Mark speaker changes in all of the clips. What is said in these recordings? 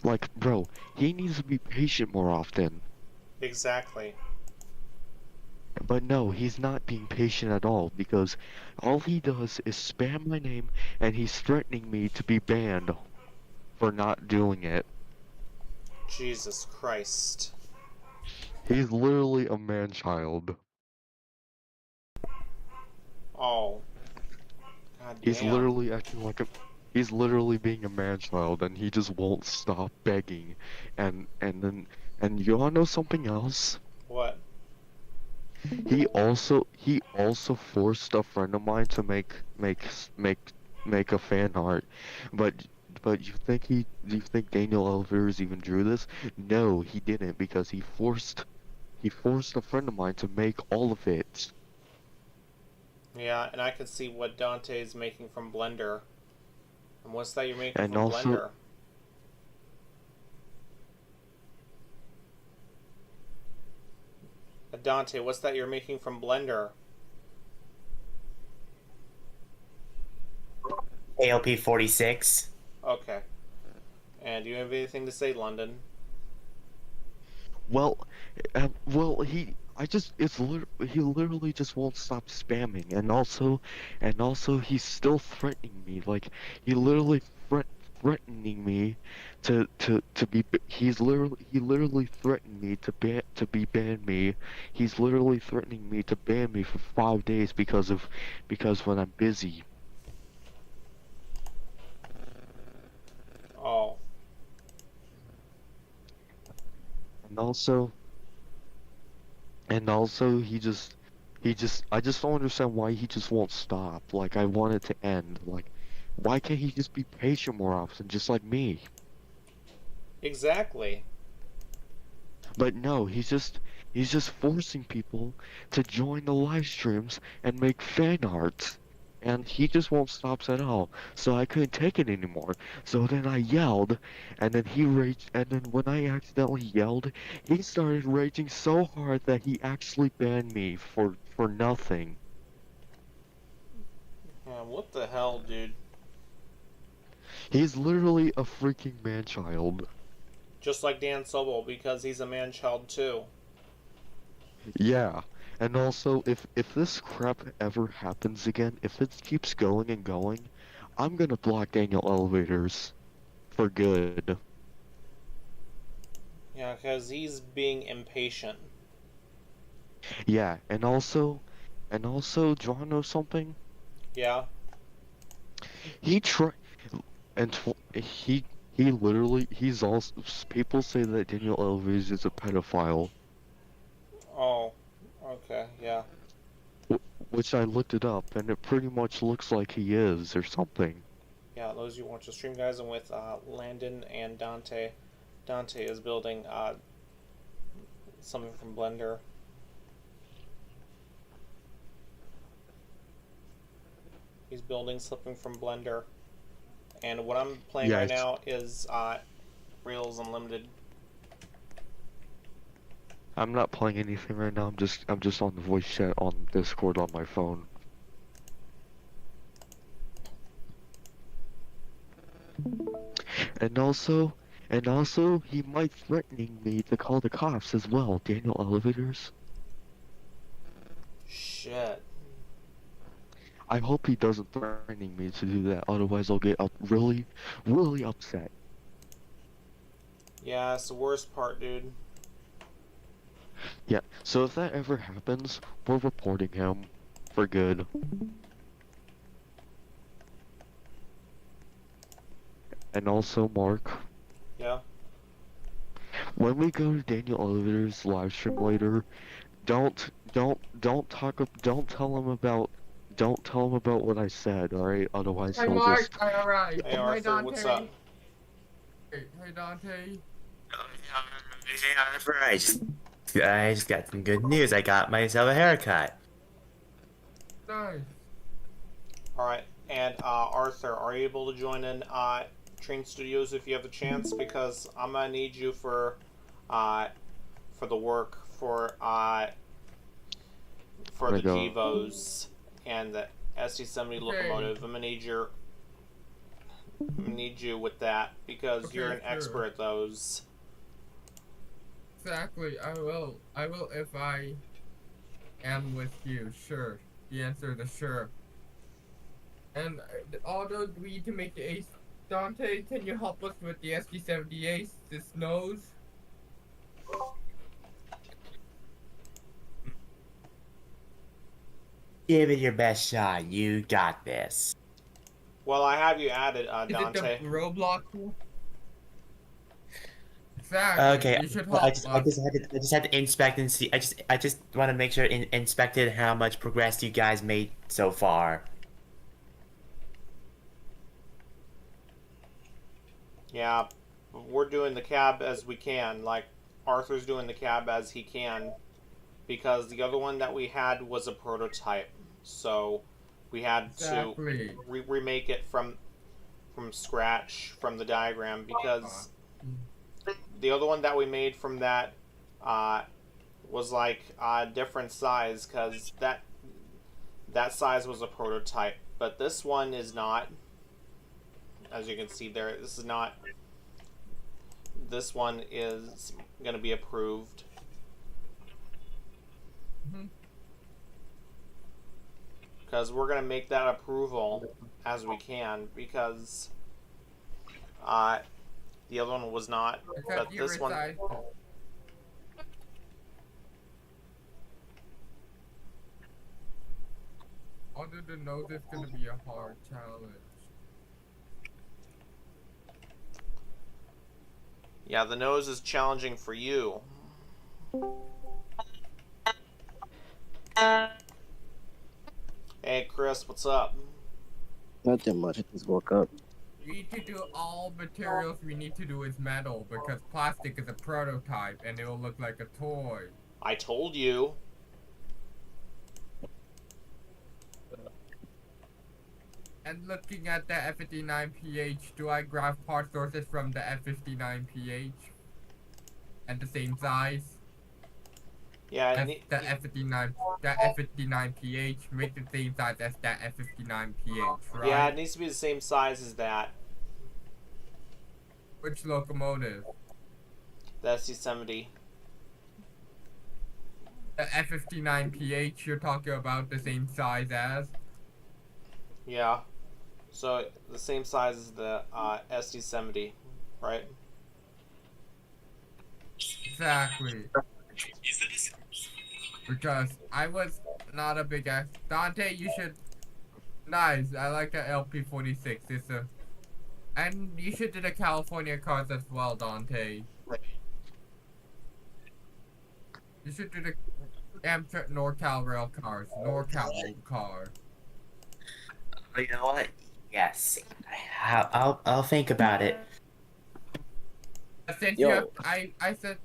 Speaker 1: Like, bro, he needs to be patient more often.
Speaker 2: Exactly.
Speaker 1: But no, he's not being patient at all because all he does is spam my name and he's threatening me to be banned for not doing it.
Speaker 2: Jesus Christ.
Speaker 1: He's literally a man-child.
Speaker 2: Oh, god
Speaker 1: He's
Speaker 2: damn.
Speaker 1: literally acting like a he's literally being a man-child and he just won't stop begging. And you wanna know something else?
Speaker 2: What?
Speaker 1: He also forced a friend of mine to make a fan art, but but you think Daniel Elvers even drew this? No, he didn't because he forced a friend of mine to make all of it,
Speaker 2: Yeah, and I can see what Dante is making from Blender. And what's that you're making
Speaker 1: and
Speaker 2: from
Speaker 1: also
Speaker 2: Blender? Dante, what's that you're making from Blender?
Speaker 3: ALP 46.
Speaker 2: Okay. And do you have anything to say, London?
Speaker 1: well, well he. I just he literally just won't stop spamming, and also he's still threatening me. Like he literally threatening me to be he literally threatened me to be ban me. He's literally threatening me to ban me for 5 days because when I'm busy.
Speaker 2: Oh,
Speaker 1: And also he just I just don't understand why he just won't stop. Like I want it to end. Like why can't he just be patient more often, just like me?
Speaker 2: exactly.
Speaker 1: But no, he's just forcing people to join the live streams and make fan art. And he just won't stop at all. So I couldn't take it anymore. So then I yelled, and then he raged, and then when I accidentally yelled, he started raging so hard that he actually banned me for nothing.
Speaker 2: Yeah, what the hell, dude?
Speaker 1: He's literally a freaking man-child.
Speaker 2: Just like Dan Sobel, because he's a man child too.
Speaker 1: Yeah. And also, if this crap ever happens again, if it keeps going and going, I'm gonna block Daniel Elevators for good.
Speaker 2: Yeah, because he's being impatient.
Speaker 1: Yeah, and also, do you wanna know something?
Speaker 2: Yeah?
Speaker 1: He try and he literally he's also people say that Daniel Elevators is a pedophile,
Speaker 2: Oh, okay, yeah.
Speaker 1: which I looked it up, and it pretty much looks like he is or something.
Speaker 2: Yeah, those you watch the stream, guys, and with Landon and Dante. Dante is building something from Blender. He's building something from Blender. And what I'm playing
Speaker 1: Yeah,
Speaker 2: right now is Rails Unlimited.
Speaker 1: I'm not playing anything right now. I'm just on the voice chat on Discord on my phone. And also, he might threatening me to call the cops as well. Daniel Elevators.
Speaker 2: Shit.
Speaker 1: I hope he doesn't threatening me to do that. Otherwise, I'll get up really, really upset.
Speaker 2: Yeah, it's the worst part, dude.
Speaker 1: Yeah. So if that ever happens, we're reporting him for good. And also, Mark,
Speaker 2: Yeah?
Speaker 1: when we go to Daniel Elevator's live stream later, don't tell him about what I said, alright? Otherwise
Speaker 4: Hey
Speaker 1: he'll
Speaker 4: Mark,
Speaker 1: just
Speaker 4: alright.
Speaker 2: Hey,
Speaker 4: Hey
Speaker 2: Arthur, what's up?
Speaker 4: Dante. Hey Dante.
Speaker 3: I just got some good news. I got myself a haircut.
Speaker 4: Nice.
Speaker 2: Alright, and Arthur, are you able to join in Train Studios if you have a chance? Because I'm gonna need you for the work for
Speaker 1: wanna
Speaker 2: the
Speaker 1: go.
Speaker 2: Gevos and the SC70
Speaker 4: Okay.
Speaker 2: locomotive. I'm gonna need your need you with that because you're
Speaker 4: Okay,
Speaker 2: an
Speaker 4: sure.
Speaker 2: expert at those.
Speaker 4: Exactly. I will. I will if I am with you. Sure. The answer is sure. And although we need to make the ace, Dante, can you help us with the SD70 ace? This nose.
Speaker 3: Give it your best shot. You got this.
Speaker 2: Well, I have you added,
Speaker 4: Is it the
Speaker 2: Dante.
Speaker 4: Roblox one? Exactly.
Speaker 3: Okay,
Speaker 4: You should
Speaker 3: I
Speaker 4: help
Speaker 3: just, I
Speaker 4: us.
Speaker 3: just had to, I just had to inspect and see. I just want to make sure inspected how much progress you guys made so far.
Speaker 2: Yeah, we're doing the cab as we can. Like, Arthur's doing the cab as he can. Because the other one that we had was a prototype. So, we had to
Speaker 4: Exactly.
Speaker 2: remake it from scratch from the diagram because the other one that we made from that uh, was like a different size because that size was a prototype, but this one is not. As you can see there, this is not. This one is going to be approved. Because we're going to make that approval as we can because the other one was not, but
Speaker 4: Except you
Speaker 2: this one.
Speaker 4: reside. Other than nose, it's gonna be a hard challenge.
Speaker 2: Yeah, the nose is challenging for you. Hey, Chris, what's up?
Speaker 5: Not that much. I just woke up.
Speaker 4: We need to do all materials we need to do is metal because plastic is a prototype and it will look like a toy.
Speaker 2: I told you.
Speaker 4: And looking at the F59PH, do I grab part sources from the F59PH? And the same size?
Speaker 2: Yeah,
Speaker 4: As the F59, the F59PH, make the same size as that F59PH, right?
Speaker 2: yeah, it needs to be the same size as that.
Speaker 4: Which locomotive?
Speaker 2: The SC-70.
Speaker 4: The F59PH you're talking about the same size as?
Speaker 2: Yeah. So the same size as the SD-70, right?
Speaker 4: Exactly. Because I was not a big ass. Dante, you should. Nice. I like the LP46. It's a. And you should do the California cars as well, Dante. You should do the Amtrak NorCal rail cars. NorCal car.
Speaker 3: You know what? Yes, I'll think about it.
Speaker 4: Since
Speaker 5: Yo.
Speaker 4: you have, I said.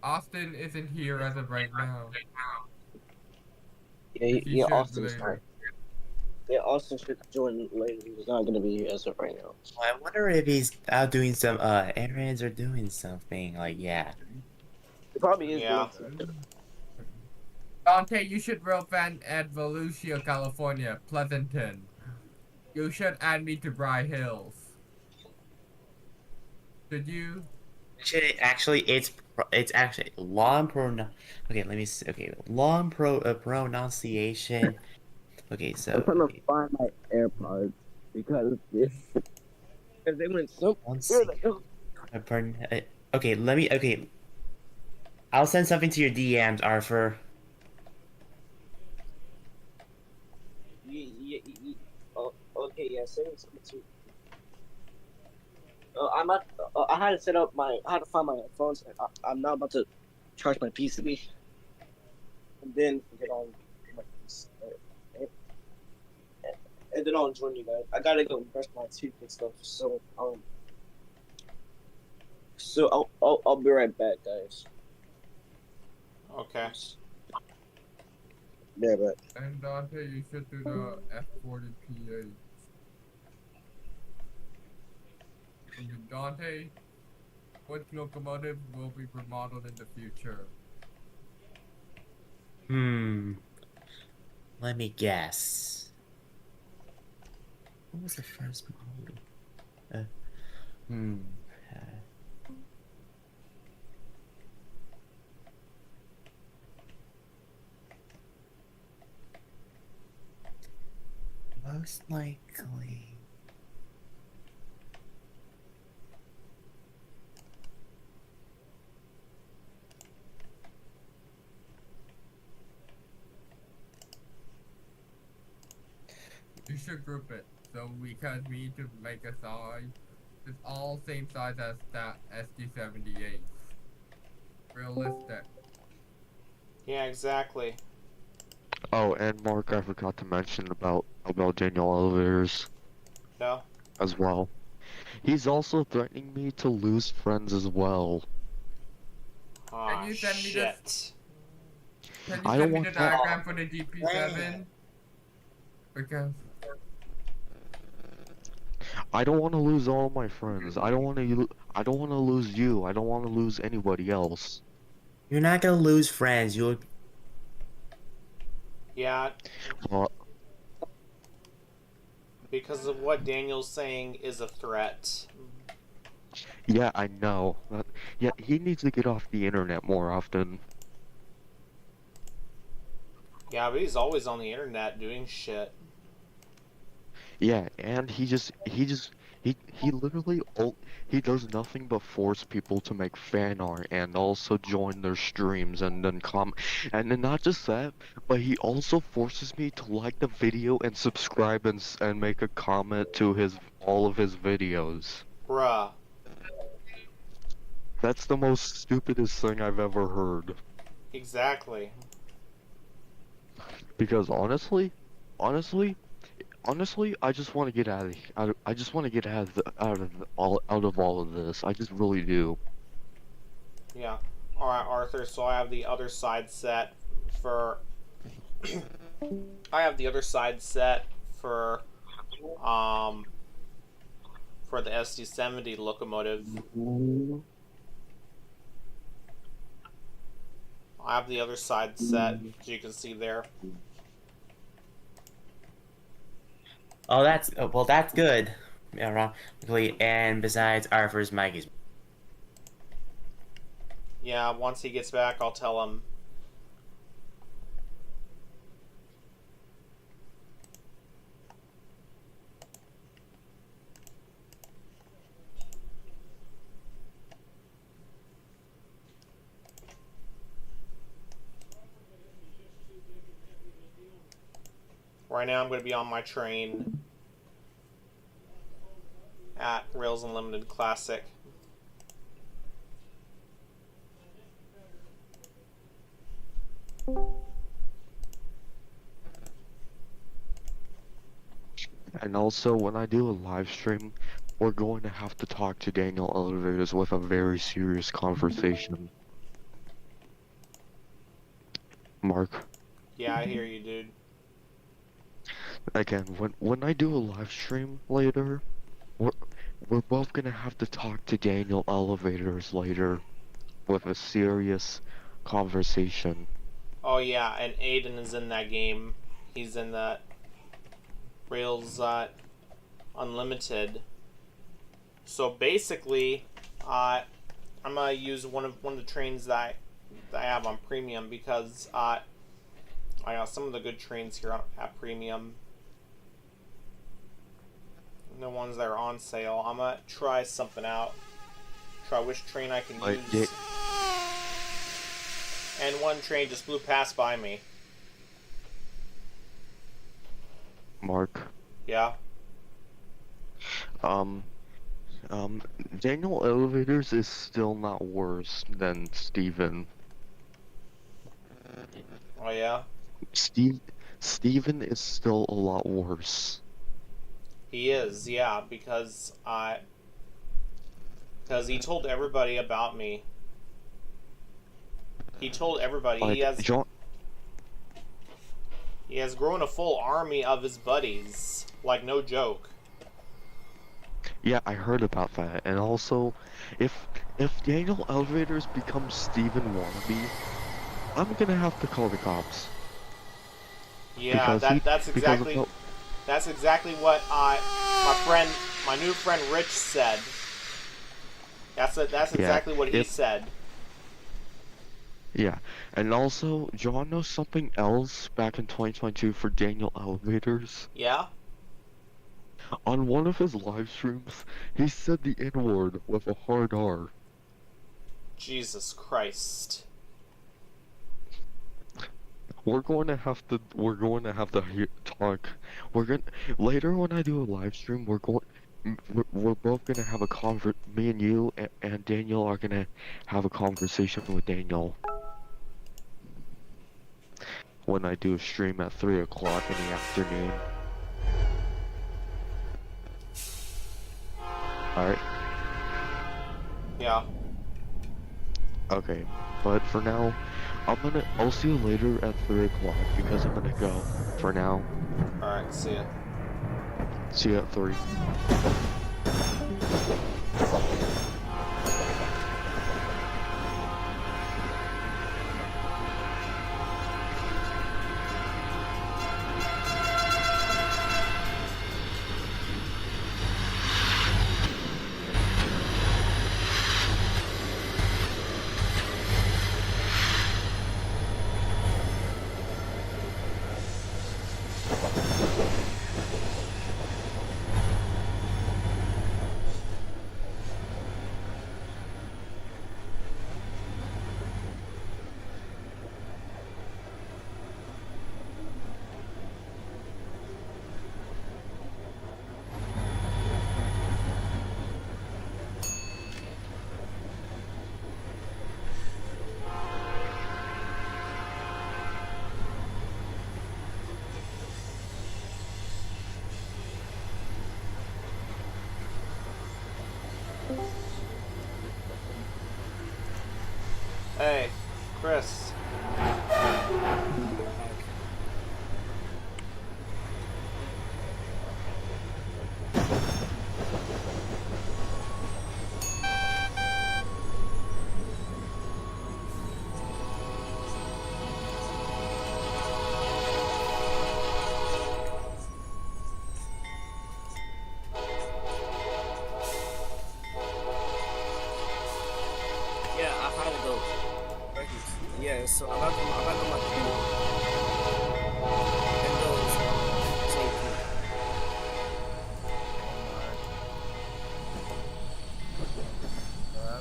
Speaker 4: Austin isn't here as of right now.
Speaker 5: Yeah,
Speaker 4: He
Speaker 5: yeah,
Speaker 4: should
Speaker 5: Austin's
Speaker 4: later.
Speaker 5: not. Yeah, Austin should join later. He's not gonna be here as of right now.
Speaker 3: I wonder if he's out doing some errands or doing something. Like, yeah.
Speaker 5: He probably is
Speaker 2: Yeah.
Speaker 5: doing something.
Speaker 4: Dante, you should real fan at Volusia, California, Pleasanton. You should add me to Bry Hills. Did you?
Speaker 3: Actually, it's actually long Okay, let me see. Okay, long pronunciation. Okay, so
Speaker 5: I'm trying to find my AirPods because they went so.
Speaker 3: let's
Speaker 5: Where
Speaker 3: see.
Speaker 5: the hell?
Speaker 3: Okay, let me. Okay, I'll send something to your DMs, Arthur.
Speaker 5: Oh, okay, yeah, send me something too. I'm not. I had to set up my. I had to find my phones. I'm now about to charge my PCB, and then get on my PC. And then I'll join you guys. I gotta go brush my teeth and stuff. So I'll be right back, guys.
Speaker 2: Okay.
Speaker 5: Yeah, but
Speaker 4: And Dante, you should do the F40PH. And Dante, what locomotive will be remodeled in the future?
Speaker 3: Let me guess. What was the first mode? Uh, hmm. uh, Most likely.
Speaker 4: You should group it. So because we need to make a size, it's all same size as that SD78. Realistic.
Speaker 2: Yeah, exactly.
Speaker 1: Oh, and Mark, I forgot to mention about Daniel Elevators
Speaker 2: No.
Speaker 1: as well. He's also threatening me to lose friends as well.
Speaker 2: Ah,
Speaker 4: you send me this?
Speaker 2: shit.
Speaker 4: Can you
Speaker 1: I don't
Speaker 4: send me
Speaker 1: want
Speaker 4: the
Speaker 1: to.
Speaker 4: diagram for the GP7? Because
Speaker 1: I don't want to lose all my friends. I don't want to. I don't want to lose you. I don't want to lose anybody else.
Speaker 3: You're not gonna lose friends. You'll.
Speaker 2: Yeah,
Speaker 1: Well,
Speaker 2: because of what Daniel's saying is a threat.
Speaker 1: yeah, I know. Yeah, he needs to get off the internet more often.
Speaker 2: Yeah, but he's always on the internet doing shit.
Speaker 1: Yeah, and he literally he does nothing but force people to make fan art and also join their streams and then and then not just that, but he also forces me to like the video and subscribe and make a comment to his all of his videos.
Speaker 2: Bruh.
Speaker 1: That's the most stupidest thing I've ever heard.
Speaker 2: Exactly.
Speaker 1: Because honestly, I just want to get I just want to get out of all of this. I just really do.
Speaker 2: Yeah. Alright, Arthur, so I have the other side set for... I have the other side set um, for the SD70 locomotive. I have the other side set, as you can see there.
Speaker 3: Oh, that's well. That's good. Ironically, and besides, Arthur's mic is.
Speaker 2: Yeah, once he gets back, I'll tell him. Right now, I'm going to be on my train at Rails Unlimited Classic.
Speaker 1: And also, when I do a live stream, we're going to have to talk to Daniel Elevators with a very serious conversation. Mark,
Speaker 2: Yeah, I hear you, dude.
Speaker 1: again, when I do a live stream later, we're we're both gonna have to talk to Daniel Elevators later with a serious conversation.
Speaker 2: Oh, yeah, and Aiden is in that game. He's in that Rails Unlimited. So basically, I'm gonna use one of the trains that I have on Premium because I got some of the good trains here at Premium. The ones that are on sale. I'm gonna try something out. Try which train I can use. And one train just flew past by me.
Speaker 1: Mark,
Speaker 2: Yeah.
Speaker 1: um, Daniel Elevators is still not worse than Steven.
Speaker 2: Oh yeah.
Speaker 1: Steven is still a lot worse.
Speaker 2: He is. Yeah, because he told everybody about me. He told everybody
Speaker 1: Like,
Speaker 2: he has grown a full army of his buddies. Like, no joke.
Speaker 1: Yeah, I heard about that. And also, if Daniel Elevators becomes Steven Wannabe, I'm gonna have to call the cops.
Speaker 2: Yeah,
Speaker 1: Because
Speaker 2: that's
Speaker 1: because
Speaker 2: exactly. That's exactly what my new friend Rich said. That's
Speaker 1: Yeah,
Speaker 2: exactly what he
Speaker 1: if
Speaker 2: said.
Speaker 1: yeah, and also, John knows something else back in 2022 for Daniel Elevators.
Speaker 2: Yeah?
Speaker 1: On one of his live streams, he said the N-word with a hard R.
Speaker 2: Jesus Christ.
Speaker 1: We're going to talk. We're going Later when I do a live stream, we're both gonna have a me and you and Daniel are gonna have a conversation with Daniel when I do a stream at 3 o'clock in the afternoon. Alright?
Speaker 2: Yeah.
Speaker 1: Okay. But for now, I'll see you later at 3 o'clock because I'm gonna go. For now,
Speaker 2: Alright, see ya.
Speaker 1: see you at 3.
Speaker 2: Hey, Chris.
Speaker 5: Yeah, I had to go. Yeah, so I'm back on my computer. And those safety.
Speaker 4: Hello?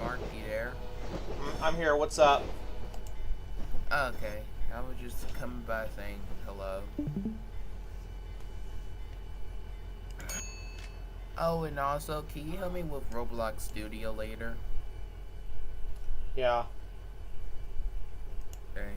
Speaker 4: Mark, you there?
Speaker 2: I'm here, what's up?
Speaker 4: Okay, I was just coming by saying hello. Oh, and also, can you help me with Roblox Studio later?
Speaker 2: Yeah.
Speaker 4: Okay.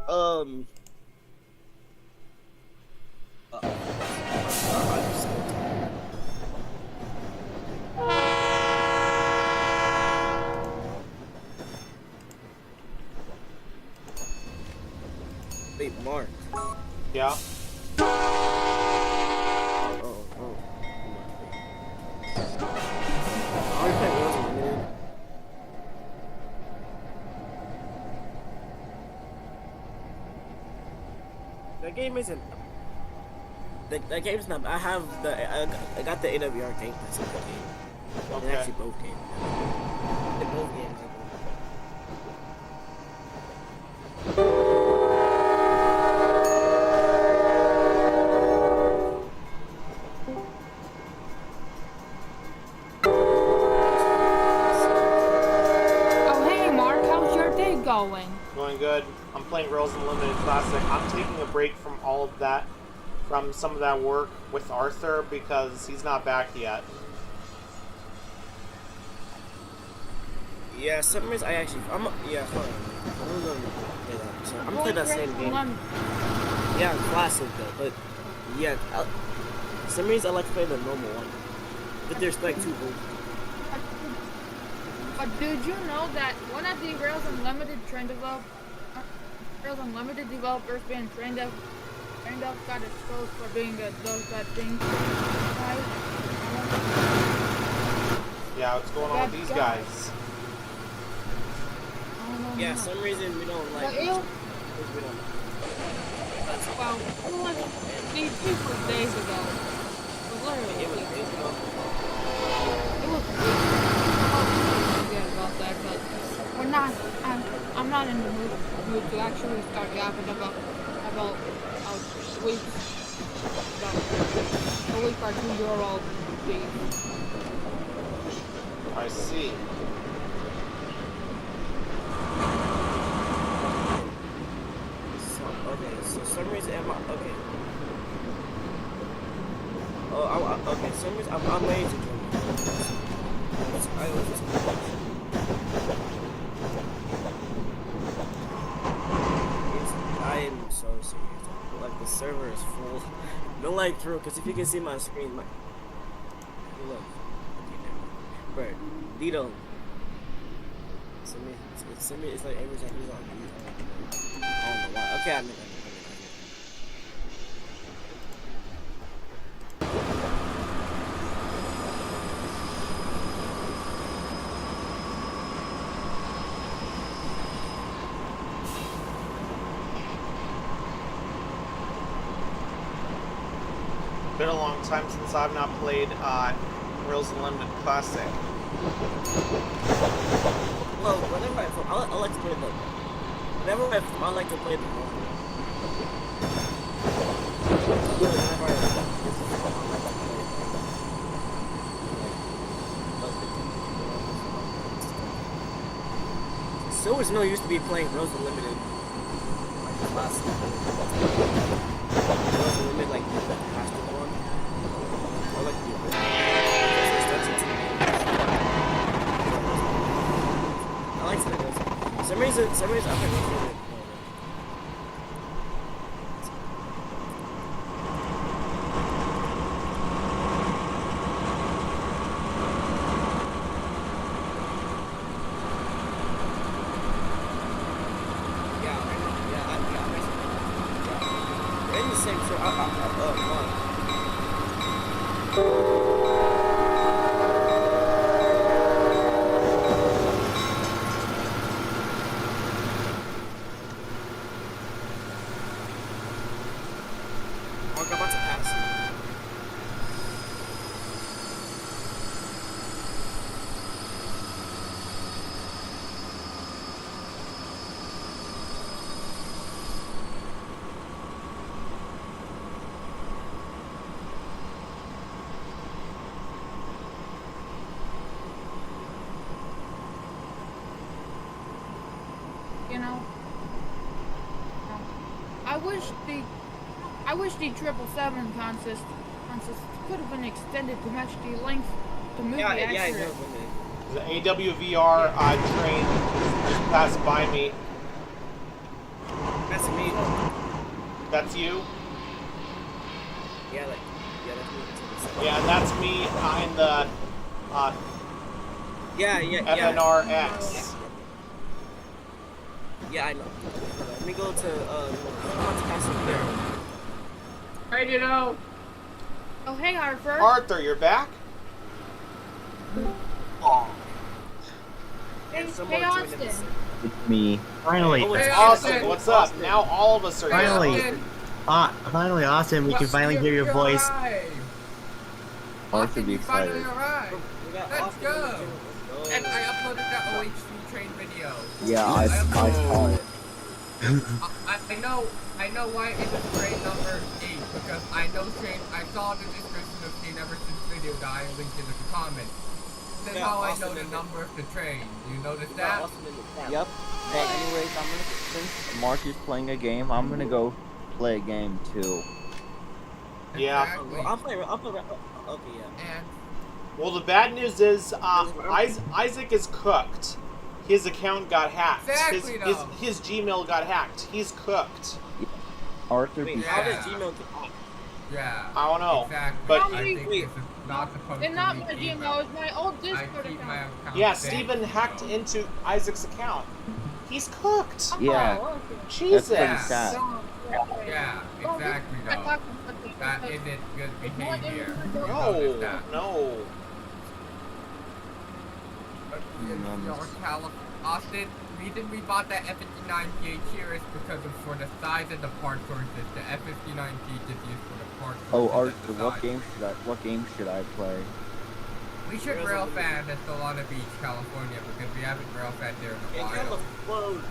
Speaker 5: Um. Wait, Mark.
Speaker 2: Yeah.
Speaker 5: Oh. Are you playing Wheels Unlimited? That game isn't. That game's not. I have the. I got the AWR game. That's the game. And
Speaker 2: Okay.
Speaker 5: actually both games. Both games.
Speaker 6: Oh, hey, Mark, how's your day going?
Speaker 2: Going good. I'm playing Rails Unlimited Classic. I'm taking a break from all of that, from some of that work with Arthur because he's not back yet.
Speaker 5: Yeah, some reason I actually. Yeah, hold on. I'm gonna play that. So I'm gonna play that same game. Yeah, classic though, but yeah, some reason I like to play the normal one. But there's like two rules.
Speaker 6: But did you know that one of the Rails Unlimited developers being trained up got exposed for doing those bad things? Right?
Speaker 2: Yeah, what's going on with these guys?
Speaker 5: Yeah, some reason we don't like.
Speaker 6: Well,
Speaker 5: We don't.
Speaker 6: well, it was these people days ago. Literally,
Speaker 5: It was days ago.
Speaker 6: it was forget about that, but we're not. I'm not in the mood to actually start yapping about weeks about a week or 2 year old beef.
Speaker 2: I see.
Speaker 5: So some reason okay. Okay. Some reason I'm ready to join. I was just. I am so serious. Like the server is full. Don't like through, because if you can see my screen, look. Okay, bro, Dito. Send me. It's like every time he's on. I don't know why. Okay, I mean.
Speaker 2: Been a long time since I've not played Rails Unlimited Classic.
Speaker 5: Well, whenever I like to play the. Whenever I like to play the normal. Silver's no used to be playing Rails Unlimited. Like classic. Rails Unlimited, like the faster one. Or like the I like to some reason I can really Mark, I'm about to pass you.
Speaker 6: You know, I wish the 777 contest could have been extended to match the length to movie
Speaker 5: Yeah,
Speaker 6: accurate.
Speaker 2: The AWVR train just passed by me.
Speaker 5: That's me.
Speaker 2: That's you?
Speaker 5: Yeah, that's me.
Speaker 2: Yeah, and that's me in the
Speaker 5: Yeah.
Speaker 2: FNRX.
Speaker 5: Yeah, I know. Let me go to Castle Hill.
Speaker 4: Hey, you know.
Speaker 6: Oh, hey, Arthur.
Speaker 2: Arthur, you're back?
Speaker 5: Oh.
Speaker 6: Hey,
Speaker 5: And some
Speaker 6: hey,
Speaker 5: more joined
Speaker 6: Austin.
Speaker 5: in the-
Speaker 7: It's me. Finally,
Speaker 5: Oh, it's
Speaker 4: Hey,
Speaker 2: Austin,
Speaker 4: Austin.
Speaker 2: what's up? Now all of us are
Speaker 7: Finally.
Speaker 2: here.
Speaker 7: Finally, Austin, we can finally hear your voice.
Speaker 4: Austin,
Speaker 7: be
Speaker 4: you finally
Speaker 7: excited.
Speaker 4: arrived.
Speaker 5: We got
Speaker 4: Let's
Speaker 5: Austin
Speaker 4: go.
Speaker 5: in the gym. Let's go.
Speaker 4: And I uploaded that OHC train video.
Speaker 7: Yeah, I saw it.
Speaker 4: I know why it's train number 8 because I saw the description of the Never Since video that I linked in the comments. That's
Speaker 5: Yeah,
Speaker 4: how I
Speaker 5: Austin
Speaker 4: know the
Speaker 5: in
Speaker 4: number of the train. You notice
Speaker 5: We got
Speaker 4: that?
Speaker 5: Austin in the chat.
Speaker 7: Yep. But anyways, since Mark is playing a game, I'm gonna go play a game too.
Speaker 2: Yeah.
Speaker 4: Exactly.
Speaker 5: I'll play. Okay, yeah.
Speaker 4: And
Speaker 2: Well, the bad news is Isaac is cooked. His account got hacked.
Speaker 4: Exactly, though.
Speaker 2: His Gmail got hacked. He's cooked.
Speaker 7: Arthur,
Speaker 5: Wait,
Speaker 7: be
Speaker 5: how does
Speaker 4: Yeah.
Speaker 5: Gmail get off?
Speaker 4: yeah.
Speaker 2: I don't know.
Speaker 4: Exactly.
Speaker 2: But-
Speaker 4: I think this is not supposed to
Speaker 6: And not
Speaker 4: be
Speaker 6: my
Speaker 4: Gmail.
Speaker 6: Gmail, it's my old
Speaker 4: I
Speaker 6: Discord
Speaker 4: keep my
Speaker 6: account.
Speaker 4: account
Speaker 2: Yeah,
Speaker 4: safe,
Speaker 2: Steven hacked
Speaker 4: so-
Speaker 2: into Isaac's account. He's cooked.
Speaker 7: Yeah.
Speaker 6: Oh, okay.
Speaker 2: Jesus.
Speaker 7: pretty
Speaker 4: Yeah.
Speaker 7: sad.
Speaker 4: Yeah, exactly though. That isn't good behavior. You notice
Speaker 2: No,
Speaker 4: that.
Speaker 2: no.
Speaker 4: But Austin, reason we bought that F59P here is because of for the size of the part sources. The F59P is used for the part
Speaker 7: Oh,
Speaker 4: sources.
Speaker 7: Arthur, what game should I play?
Speaker 4: We should rail fan at Solana Beach, California, because we haven't rail fan there in a
Speaker 5: Hey,
Speaker 4: while.
Speaker 5: California.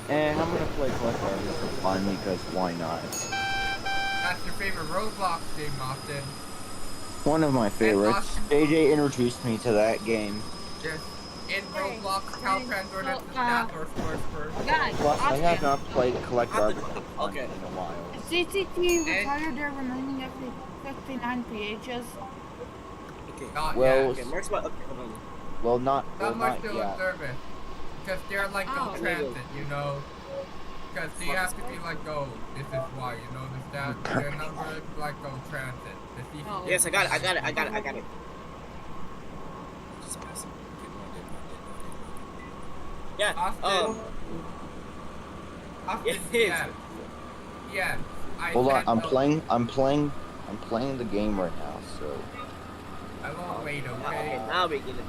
Speaker 7: And I'm gonna play Collect Army for fun because why not?
Speaker 4: That's your favorite Roblox game, Austin.
Speaker 7: One of my favorites. JJ introduced me to that game.
Speaker 4: Just in
Speaker 6: Hey,
Speaker 4: Roblox, Caltrans or
Speaker 6: so,
Speaker 4: stats or scores first.
Speaker 6: Guys,
Speaker 7: Plus, I have
Speaker 6: Austin,
Speaker 7: not played Collect Army for fun
Speaker 5: Okay.
Speaker 7: in a while.
Speaker 6: CCT retired their remaining F59 PHs.
Speaker 5: Okay.
Speaker 4: Not
Speaker 7: Well,
Speaker 4: yet.
Speaker 5: Okay, Mark's about. Okay, hold on.
Speaker 7: Well, not
Speaker 4: Some are still in
Speaker 7: yet.
Speaker 4: service. Because they're like
Speaker 6: Oh.
Speaker 4: go transit, you know? Because they have to be like go. This is why, you know the stat. Their number is like go transit. The CCT
Speaker 6: Oh.
Speaker 5: Yes, I got it. Just pass it. Yeah.
Speaker 4: Austin. Austin,
Speaker 5: Yes.
Speaker 4: yeah. Yeah.
Speaker 7: Hold on,
Speaker 4: said
Speaker 7: I'm
Speaker 4: no.
Speaker 7: playing the game right now. So
Speaker 4: I won't wait,
Speaker 5: Okay,
Speaker 4: okay?
Speaker 5: now we get it.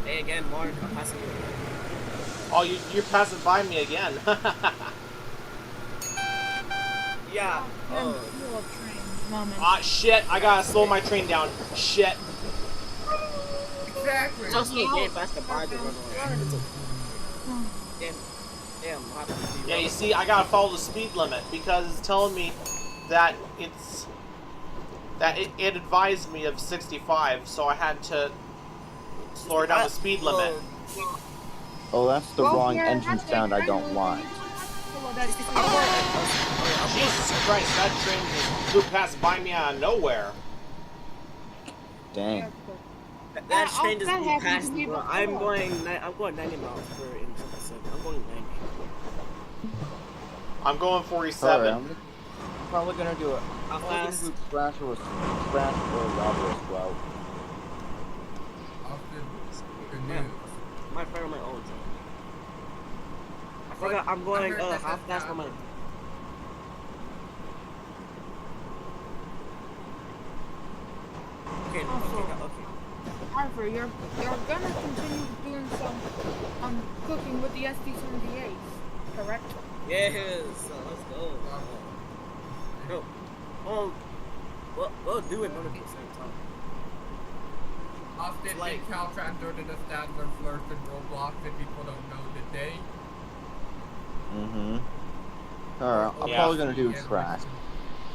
Speaker 5: Hey again, Mark. I'm passing you.
Speaker 2: Oh, you're passing by me again.
Speaker 5: Yeah. Oh.
Speaker 2: Ah, shit. I gotta slow my train down. Shit.
Speaker 4: Exactly.
Speaker 5: It's also a game faster bar to run on. Damn, Mark.
Speaker 2: Yeah, you see, I gotta follow the speed limit because it's telling me that it advised me of 65, so I had to slow down the speed limit.
Speaker 7: oh, that's the wrong engine sound I don't want.
Speaker 2: Jesus Christ, that train just flew past by me out of nowhere.
Speaker 7: Dang.
Speaker 5: That train
Speaker 6: that
Speaker 5: doesn't
Speaker 6: happened
Speaker 5: pass
Speaker 6: to
Speaker 5: me,
Speaker 6: me
Speaker 5: bro.
Speaker 6: before.
Speaker 5: I'm going 90 miles per in 7. I'm going 90.
Speaker 2: I'm going
Speaker 7: Sorry,
Speaker 2: 47.
Speaker 7: I'm probably gonna do it.
Speaker 5: How
Speaker 7: I'm gonna
Speaker 5: fast?
Speaker 7: do Crash or Roblox route.
Speaker 4: Austin, good
Speaker 5: Yeah.
Speaker 4: news.
Speaker 5: My friend on my own. I forgot. I'm going
Speaker 4: I heard that
Speaker 5: how
Speaker 4: that's
Speaker 5: fast
Speaker 4: not-
Speaker 5: on my. Okay.
Speaker 6: Arthur, you're gonna continue doing some cooking with the SD78s, correct?
Speaker 5: Yes. Let's go. No. Oh. We'll do it none at the same time.
Speaker 4: Austin,
Speaker 5: Like-
Speaker 4: did Caltrans order the stats or flirt in Roblox if people don't know the day?
Speaker 7: Mm-hmm. Alright, I'm
Speaker 2: Yeah.
Speaker 7: probably gonna do Crash.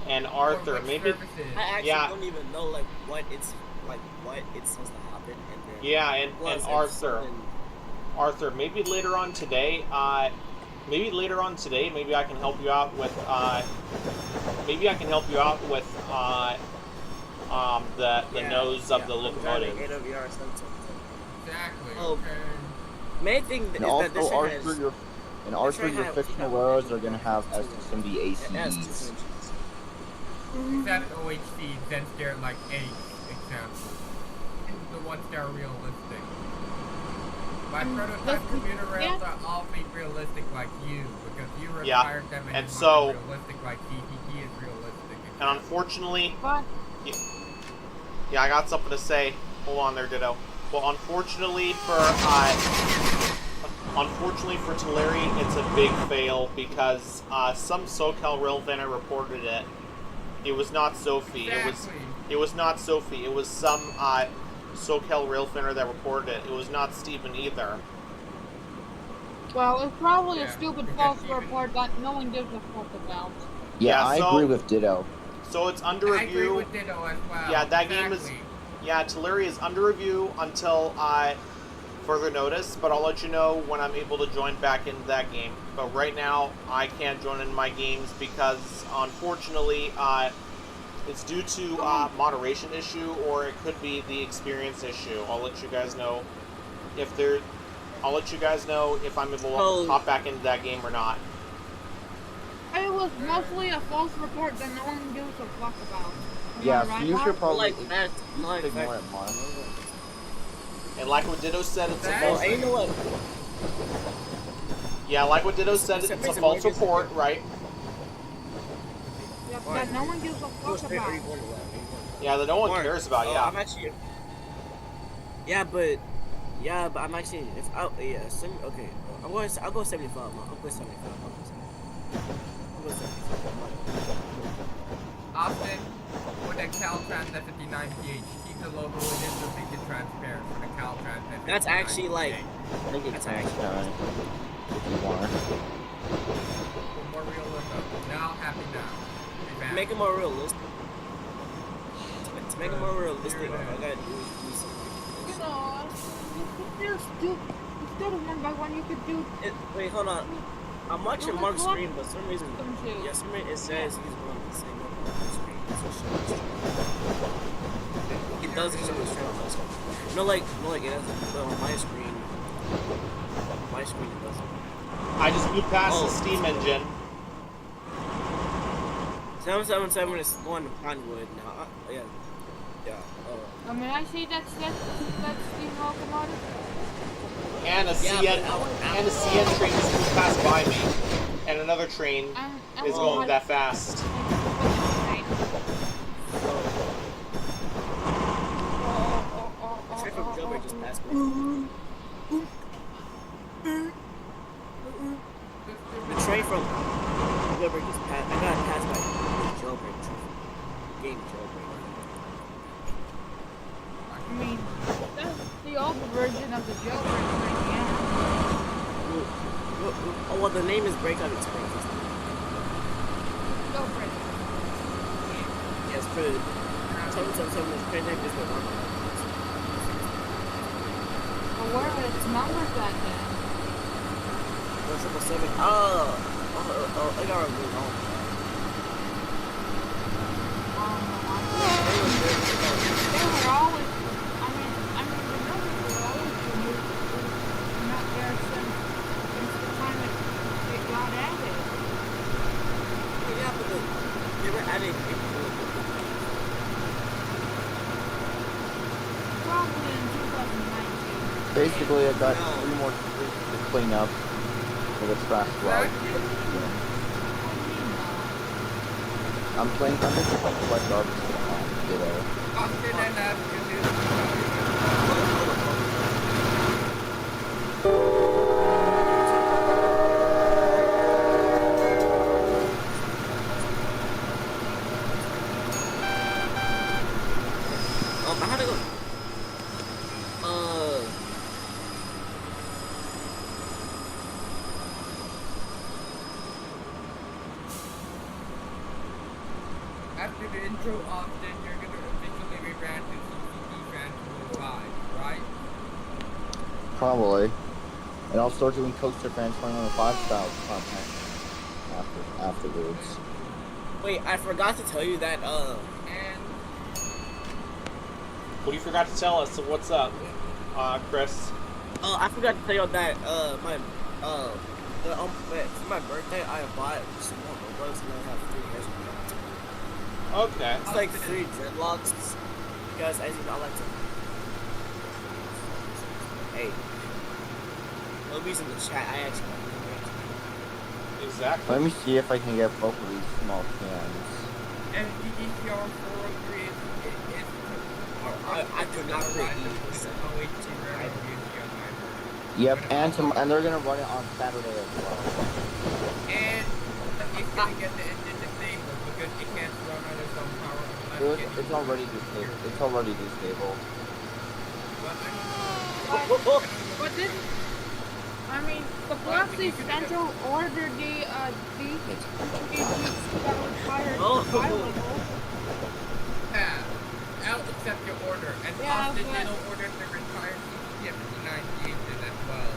Speaker 2: And
Speaker 4: Or
Speaker 2: Arthur,
Speaker 4: which
Speaker 2: maybe.
Speaker 4: services?
Speaker 5: I actually
Speaker 2: Yeah.
Speaker 5: don't even know what it's supposed to happen and then.
Speaker 2: Yeah, and
Speaker 5: Plus, it's
Speaker 2: Arthur.
Speaker 5: something-
Speaker 2: Arthur, maybe later on today, maybe I can help you out with, the
Speaker 5: Yeah,
Speaker 2: nose of the
Speaker 5: I'm driving
Speaker 2: locomotive.
Speaker 5: AWR something.
Speaker 4: Exactly,
Speaker 5: Oh.
Speaker 4: okay.
Speaker 5: Main thing is
Speaker 7: And
Speaker 5: that
Speaker 7: also,
Speaker 5: this train
Speaker 7: Arthur,
Speaker 5: has.
Speaker 7: your fictional railroads are gonna have SSMD
Speaker 5: It has 2
Speaker 7: ACs.
Speaker 5: engines.
Speaker 4: Except OHC, since they're like 8 examples. the ones that are realistic. My
Speaker 6: And
Speaker 4: prototype
Speaker 6: this-
Speaker 4: commuter rails
Speaker 6: yeah.
Speaker 4: are all be realistic like you, because you
Speaker 2: Yeah,
Speaker 4: required them and
Speaker 2: and
Speaker 4: you
Speaker 2: so-
Speaker 4: want them realistic like he is realistic.
Speaker 2: And unfortunately,
Speaker 6: But
Speaker 2: yeah, I got something to say. Hold on there, Ditto. Well, unfortunately for Tulare, it's a big fail because some SoCal Rail Vanner reported it. It was not Sophie.
Speaker 4: Exactly.
Speaker 2: It was not Sophie. It was some SoCal Rail Vanner that reported it. It was not Steven either.
Speaker 6: well, it's probably
Speaker 4: Yeah,
Speaker 6: a stupid
Speaker 4: because
Speaker 6: false
Speaker 4: even-
Speaker 6: report that no one gives a fuck about.
Speaker 7: Yeah,
Speaker 2: Yeah,
Speaker 7: I
Speaker 2: so-
Speaker 7: agree with Ditto.
Speaker 2: So it's under
Speaker 4: I agree
Speaker 2: review.
Speaker 4: with Ditto as well.
Speaker 2: Yeah, that game is-
Speaker 4: Exactly.
Speaker 2: Yeah, Tulare is under review until further notice, but I'll let you know when I'm able to join back into that game. But right now, I can't join in my games because, unfortunately, it's due to moderation issue, or it could be the experience issue. I'll let you guys know if I'm able to hop back into that game or not.
Speaker 6: It was mostly a false report that no one gives a fuck about. Am I
Speaker 7: Yeah,
Speaker 6: right,
Speaker 7: you
Speaker 6: Mark?
Speaker 7: should probably
Speaker 5: Like that, like
Speaker 7: ignore
Speaker 5: that.
Speaker 7: it, Mark.
Speaker 2: And like what Ditto said, it's a
Speaker 4: That-
Speaker 2: false.
Speaker 5: Oh, and you know what?
Speaker 2: Yeah, like what Ditto said, it's a false report, right?
Speaker 6: Yeah, that no one gives a
Speaker 5: Go
Speaker 6: fuck
Speaker 5: straight
Speaker 6: about.
Speaker 5: where you going to that.
Speaker 2: Yeah, that no one
Speaker 5: Mark,
Speaker 2: cares about.
Speaker 5: I'm
Speaker 2: Yeah.
Speaker 5: actually. Yeah, but I'm actually. If I okay, I'll go 75. I'll go 75. I'll go 75.
Speaker 4: Austin, with the Caltrans at 59pH, keep the logo within the make it transparent for the Caltrans at 59pH.
Speaker 5: That's actually like.
Speaker 7: I think it's
Speaker 5: That's
Speaker 7: next
Speaker 5: actually-
Speaker 7: time. If you want.
Speaker 4: For more realism. Now, happy now. Be back.
Speaker 5: Make it more realistic. To make it more realistic, all I gotta do is do something.
Speaker 6: You know, you could do instead of one by one, you could do
Speaker 5: Wait, hold on. I'm watching
Speaker 6: Well,
Speaker 5: Mark's
Speaker 6: let's
Speaker 5: screen, but for some reason,
Speaker 6: them too.
Speaker 5: yeah, some reason it says he's going to the same level on my screen. So it does show the stream on my screen. No, like it doesn't. No, on my screen. My screen it doesn't.
Speaker 2: I just blew past
Speaker 5: Oh.
Speaker 2: the Steam engine.
Speaker 5: 777 is one Pinewood now. Yeah.
Speaker 6: May I see that steam locomotive?
Speaker 2: And a
Speaker 5: Yeah,
Speaker 2: CN
Speaker 5: but
Speaker 2: and a CN train just flew past by me, and another train
Speaker 6: And
Speaker 2: is going that fast.
Speaker 5: The train from Jailbreak just passed me. The train from Jailbreak just passed. I got passed by the Jailbreak train. Game Jailbreak.
Speaker 6: I mean, that's the old version of the jailbreak thing, yeah.
Speaker 5: Oh, well, the name is Breakout Express.
Speaker 6: Jailbreak.
Speaker 5: Yes, for 777 is train name is the one.
Speaker 6: But where are its numbers at then?
Speaker 5: 777. Oh, I got really long.
Speaker 6: They were always, I mean, the numbers were always removed. They're not there since the time it got added.
Speaker 5: Yeah, but they were adding people.
Speaker 6: Probably in 2019.
Speaker 7: Basically, I got 3 more streets to clean up for the trash route. I'm playing 100% like garbage. Ditto.
Speaker 4: Austin and
Speaker 5: I had to go.
Speaker 4: after the intro, Austin, you're gonna officially rebrand to CCT Fan 5, right?
Speaker 7: Probably. And I'll start doing Coaster Fans 5 style content afterwards.
Speaker 5: Wait, I forgot to tell you that.
Speaker 4: And
Speaker 2: What you forgot to tell us? So what's up, Chris?
Speaker 5: I forgot to tell you that. For my birthday, I bought some more Roblox and I have 3 hairs.
Speaker 2: Okay.
Speaker 5: It's like 3 dreadlocks because I like to. great. Nobody's in the chat. I actually want to great.
Speaker 2: Exactly.
Speaker 7: Let me see if I can get both of these small cans.
Speaker 4: And DDPR 403 is
Speaker 5: I could not create
Speaker 4: it's always too rare to use the online.
Speaker 7: Yep, and they're gonna run it on Saturday as well.
Speaker 4: And it's gonna get the engine disabled because it can't run under some power unless
Speaker 7: It's already disabled. It's already disabled.
Speaker 6: But this, I mean, the Galaxy Central ordered the that required high level.
Speaker 4: Yeah, I'll accept your order. And
Speaker 6: Yeah,
Speaker 4: Austin
Speaker 6: but-
Speaker 4: Dino ordered the retired CCF-59 engine as well.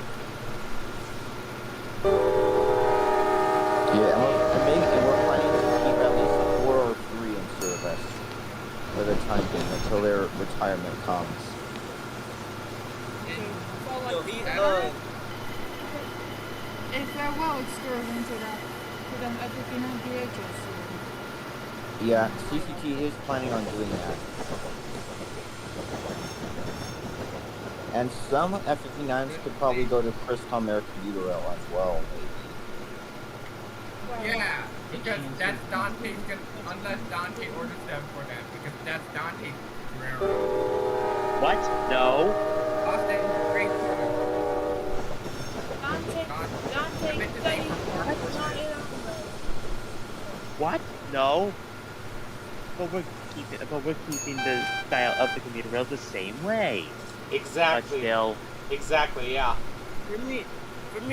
Speaker 7: Yeah, and we're planning to keep at least 4 or 3 in service for the time being until their retirement comes.
Speaker 6: So
Speaker 5: Yo,
Speaker 6: like,
Speaker 5: he
Speaker 6: a farewell excursion to them F-59 VHS.
Speaker 7: Yeah, CCT is planning on doing that. And some F-59s could probably go to Chriscom Air Commuter Rail as well, maybe.
Speaker 4: Yeah, because that's Dante's unless Dante orders them for them, because that's Dante's rare.
Speaker 8: What? No.
Speaker 4: Austin, great order.
Speaker 6: Dante, that's not it.
Speaker 8: What? No. But we're keeping the style of the commuter rail the same way.
Speaker 2: Exactly.
Speaker 8: But still,
Speaker 2: Exactly. Yeah.
Speaker 5: for me,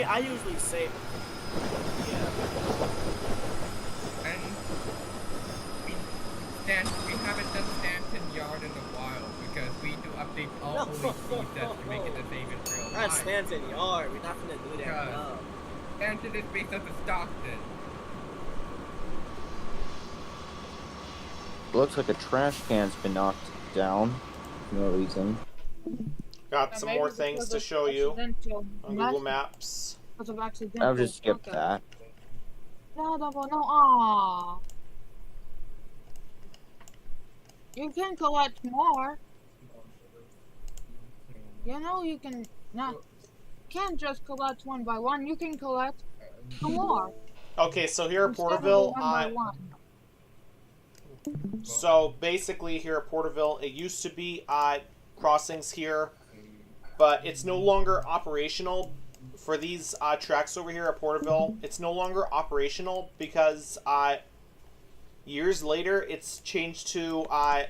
Speaker 5: I usually say, yeah.
Speaker 4: And we haven't done Stanton Yard in a while because we do update all
Speaker 5: No.
Speaker 4: holy sets to make it the same in real
Speaker 5: Not
Speaker 4: life.
Speaker 5: Stanton Yard. We're not gonna do that.
Speaker 4: Yeah.
Speaker 5: No.
Speaker 4: Stanton is based off of Stockton.
Speaker 7: Looks like a trash can's been knocked down for no reason.
Speaker 2: Got some more things to show you on Google Maps.
Speaker 7: I'll just skip that.
Speaker 6: No, aw. You can collect more. You know you can not. Can't just collect one by one. You can collect two more.
Speaker 2: Okay, so here at
Speaker 6: Instead of the
Speaker 2: Porterville,
Speaker 6: one by one.
Speaker 2: so basically here at Porterville, it used to be crossings here, but it's no longer operational for these tracks over here at Porterville. It's no longer operational because years later it's changed to a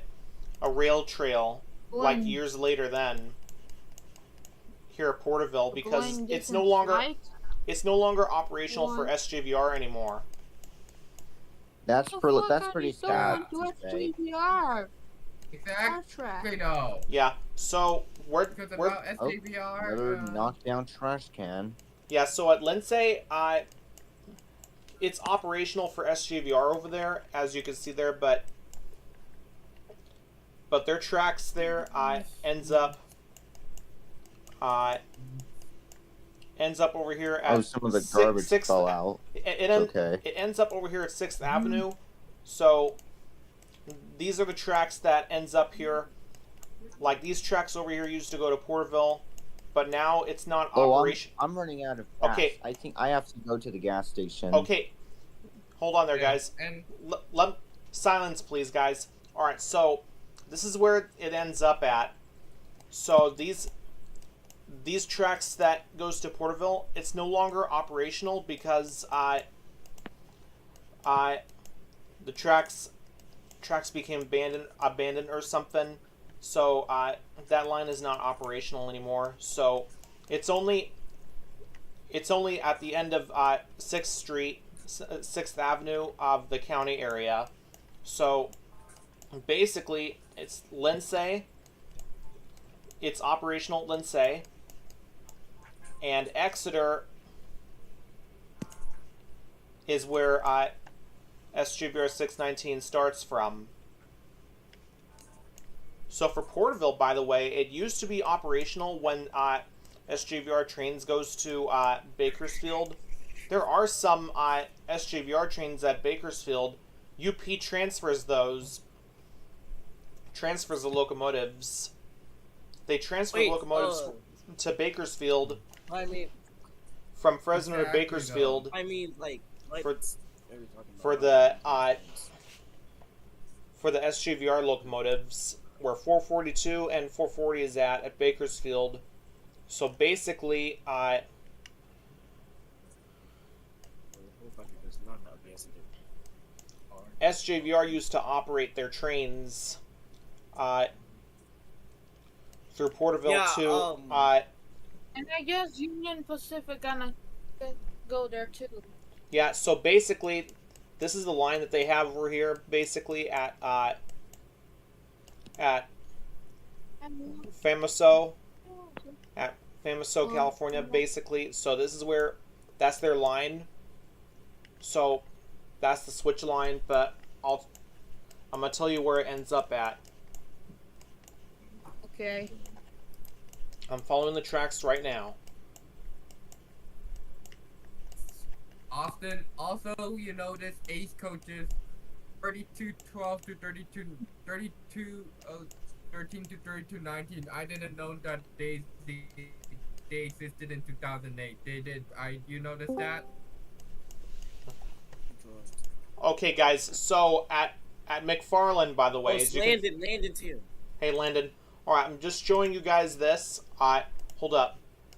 Speaker 2: rail trail, like
Speaker 6: Going-
Speaker 2: years later then here at Porterville, because
Speaker 6: going
Speaker 2: it's no
Speaker 6: different
Speaker 2: longer
Speaker 6: flights.
Speaker 2: operational for
Speaker 6: Going-
Speaker 2: SJVR anymore.
Speaker 7: That's
Speaker 6: The
Speaker 7: pretty
Speaker 6: fuck are you
Speaker 7: sad
Speaker 6: doing
Speaker 7: to
Speaker 6: to
Speaker 7: say.
Speaker 6: SGVR?
Speaker 4: Exactly though.
Speaker 2: Yeah, so
Speaker 4: Because
Speaker 2: we're
Speaker 4: about SJVR,
Speaker 7: Another knockdown trash can.
Speaker 2: yeah, so at Lindsay, it's operational for SJVR over there, as you can see there, but their tracks there ends up over here at
Speaker 7: Oh, some of the garbage fell out. Okay.
Speaker 2: It ends up over here at 6th Avenue. So these are the tracks that ends up here. Like these tracks over here used to go to Porterville, but now it's not operation.
Speaker 7: I'm running out of gas.
Speaker 2: Okay.
Speaker 7: I think I have to go to the gas station.
Speaker 2: Okay, hold on there,
Speaker 4: Yeah,
Speaker 2: guys.
Speaker 4: and
Speaker 2: Silence, please, guys. All right, so this is where it ends up at. So these tracks that goes to Porterville, it's no longer operational because the tracks became abandoned or something. So that line is not operational anymore. So it's only at the end of 6th Street, 6th Avenue of the county area. So basically, it's Lindsay. It's operational at Lindsay. And Exeter is where SGBR 619 starts from. So for Porterville, by the way, it used to be operational when SJVR trains goes to Bakersfield. There are some SJVR trains at Bakersfield. UP transfers the locomotives. They transfer locomotives to Bakersfield,
Speaker 5: I mean,
Speaker 2: from Fresno to
Speaker 4: Exactly,
Speaker 2: Bakersfield,
Speaker 5: like
Speaker 2: For-
Speaker 5: what are we talking
Speaker 2: for
Speaker 5: about?
Speaker 2: the SJVR locomotives, where 442 and 440 is at Bakersfield. So basically, SJVR used to operate their trains through Porterville
Speaker 5: Yeah,
Speaker 2: to
Speaker 6: And I guess Union Pacific gonna go there too.
Speaker 2: yeah. So basically, this is the line that they have over here. Basically at Famoso, California. Basically, so this is where that's their line. So that's the switch line, but I'm gonna tell you where it ends up at.
Speaker 6: Okay.
Speaker 2: I'm following the tracks right now.
Speaker 4: Austin, also, you notice ace coaches 3212 to 13 to 3219. I didn't know that they existed in 2008. They did. You notice that?
Speaker 2: Okay, guys. So at McFarland, by the way,
Speaker 5: Oh,
Speaker 2: as
Speaker 5: it's
Speaker 2: you can-
Speaker 5: Landon's here.
Speaker 2: Hey, Landon. All right, I'm just showing you guys this. Hold up.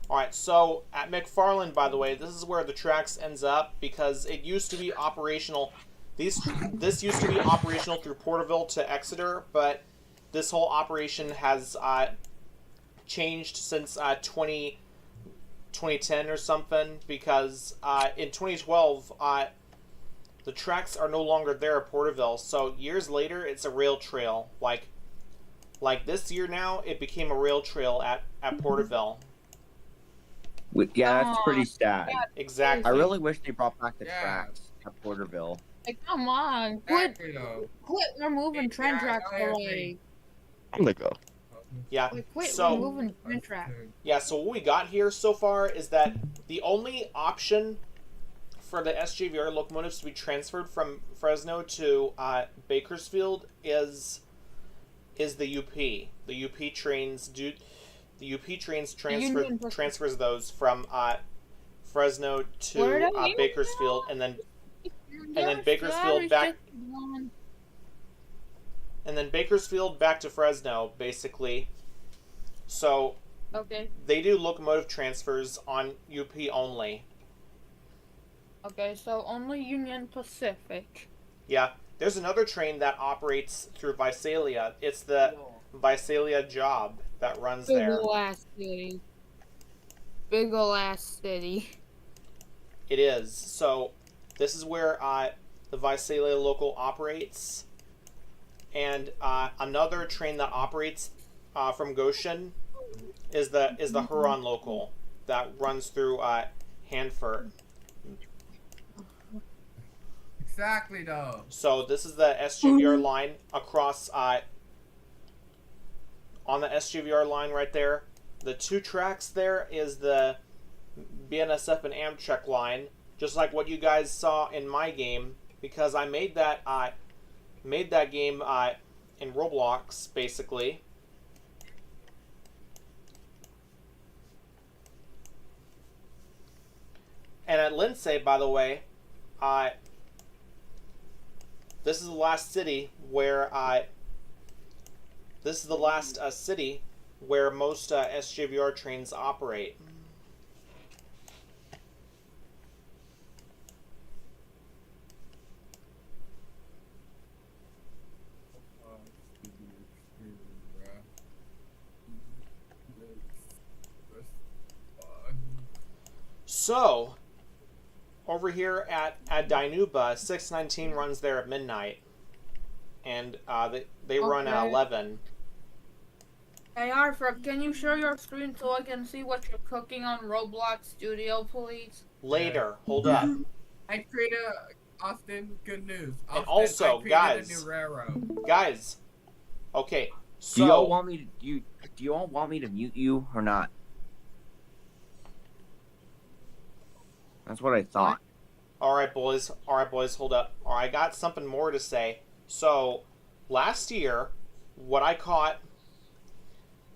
Speaker 2: All right, so at McFarland, by the way, this is where the tracks ends up because it used to be operational. This used to be operational through Porterville to Exeter, but this whole operation has changed since 2010 or something because in 2012 the tracks are no longer there at Porterville. So years later, it's a rail trail. Like this year now, it became a rail trail at Porterville.
Speaker 7: Yeah, that's pretty sad.
Speaker 2: Exactly.
Speaker 7: I really wish they brought back the
Speaker 4: Yeah.
Speaker 7: tracks at Porterville.
Speaker 6: Like, come on, quit
Speaker 4: Exactly, though.
Speaker 6: removing train
Speaker 4: Yeah,
Speaker 6: tracks
Speaker 4: I
Speaker 6: already.
Speaker 4: agree.
Speaker 1: I'm gonna go.
Speaker 2: Yeah.
Speaker 6: Like, quit
Speaker 2: So
Speaker 6: removing train tracks.
Speaker 2: yeah. So what we got here so far is that the only option for the SJVR locomotives to be transferred from Fresno to Bakersfield is the UP. The UP trains do. The UP trains transfers those from Fresno
Speaker 6: Where
Speaker 2: to
Speaker 6: do you
Speaker 2: Bakersfield, and then
Speaker 6: Yes,
Speaker 2: Bakersfield
Speaker 6: that is
Speaker 2: back-
Speaker 6: just one.
Speaker 2: Bakersfield back to Fresno, basically. So
Speaker 6: Okay.
Speaker 2: they do locomotive transfers on UP only.
Speaker 6: Okay, so only Union Pacific.
Speaker 2: Yeah, there's another train that operates through Visalia. It's the Visalia job that runs
Speaker 6: Big
Speaker 2: there.
Speaker 6: ol' ass city. Big ol' ass city.
Speaker 2: It is. So this is where the Visalia local operates, and another train that operates from Goshen is the Huron local that runs through Hanford.
Speaker 4: Exactly, though.
Speaker 2: So this is the SJVR line across on the SJVR line right there. The two tracks there is the BNSF and Amtrak line, just like what you guys saw in my game, because I made that game in Roblox basically. And at Lindsay, by the way, this is the last city where city where most SJVR trains operate. So, over here at Dinuba, 619 runs there at midnight, and they run at
Speaker 6: Okay.
Speaker 2: 11.
Speaker 6: Hey Arthur, can you share your screen so I can see what you're cooking on Roblox Studio, please?
Speaker 2: Later, hold up.
Speaker 4: I created Austin. Good news. Austin,
Speaker 2: And also,
Speaker 4: I created
Speaker 2: guys,
Speaker 4: a new railroad.
Speaker 2: Guys, okay,
Speaker 7: Do y'all
Speaker 2: so
Speaker 7: want me to do you all want me to mute you or not? That's what I thought.
Speaker 2: all right, boys, hold up. All right, I got something more to say. So, last year, what I caught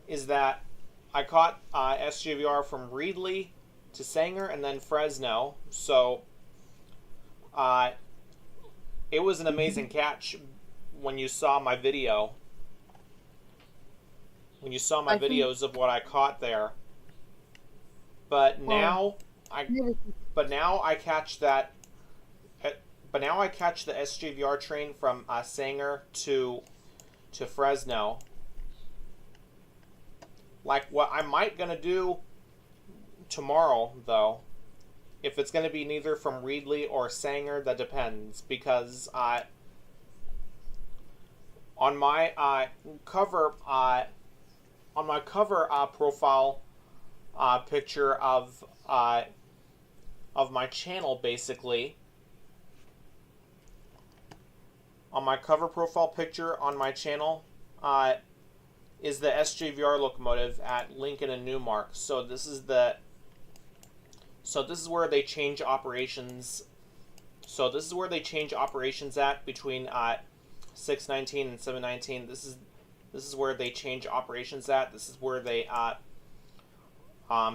Speaker 2: is that SGVR from Reedley to Sanger and then Fresno. So uh, it was an amazing catch when you saw my video. When you saw my
Speaker 6: I think-
Speaker 2: videos of what I caught there. But now
Speaker 6: Never-
Speaker 2: but now I catch that. But now I catch the SGVR train from Sanger to Fresno. Like what I might gonna do tomorrow, though, if it's gonna be neither from Reedley or Sanger, that depends because on my cover profile picture of my channel, basically. On my cover profile picture on my channel is the SJVR locomotive at Lincoln and Newmark. So this is where they change operations. So this is where they change operations at between 619 and 719. This is where they change operations at. This is where they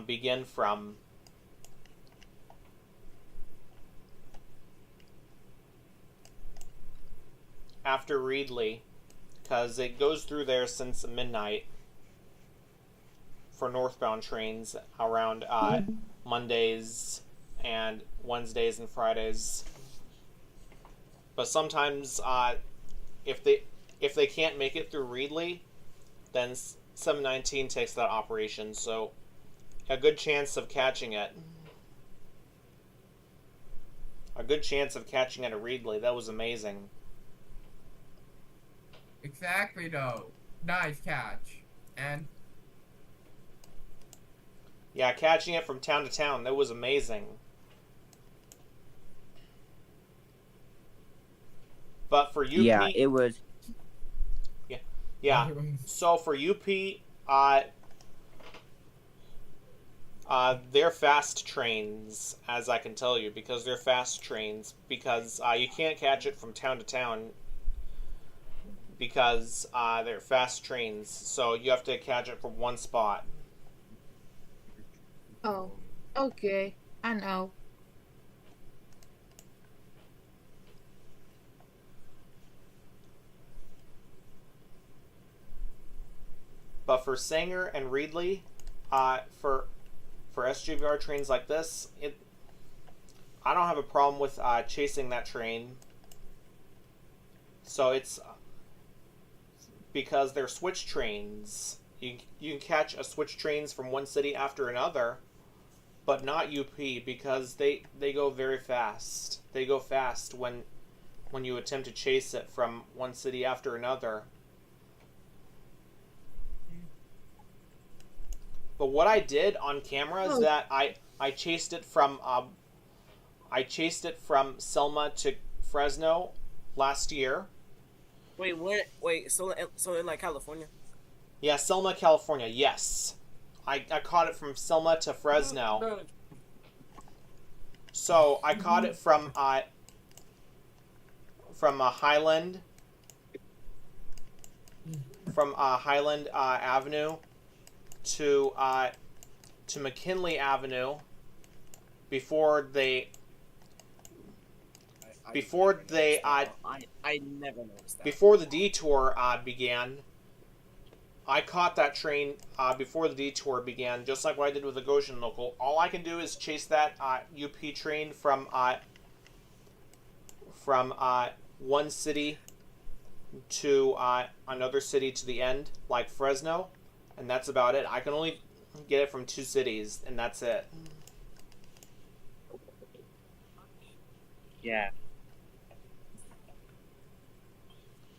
Speaker 2: begin from. After Reedley, because it goes through there since midnight for northbound trains around Mondays and Wednesdays and Fridays. But sometimes if they can't make it through Reedley, then 719 takes that operation, so a good chance of catching it. A good chance of catching it at Reedley. That was amazing.
Speaker 4: Exactly, though. Nice catch. And
Speaker 2: Yeah, catching it from town to town, that was amazing. But for UP,
Speaker 7: Yeah, it was.
Speaker 2: yeah. So for UP, they're fast trains, as I can tell you, because they're fast trains. Because you can't catch it from town to town. Because they're fast trains, so you have to catch it from one spot.
Speaker 6: Oh, okay. I know.
Speaker 2: But for Sanger and Reedley, for SGVR trains like this, I don't have a problem with chasing that train. So it's because they're switch trains. You can catch a switch trains from one city after another, but not UP because they go very fast. They go fast when you attempt to chase it from one city after another. But what I did on camera is that I chased it from Selma to Fresno last year.
Speaker 5: Wait, what? Wait, so in like California?
Speaker 2: Yeah, Selma, California. Yes, I caught it from Selma to Fresno. So I caught it from Highland Avenue to McKinley Avenue before they
Speaker 5: I never noticed that.
Speaker 2: before the detour began. I caught that train before the detour began, just like what I did with the Goshen local. All I can do is chase that UP train from one city to another city to the end, like Fresno, and that's about it. I can only get it from two cities, and that's it.
Speaker 8: Yeah.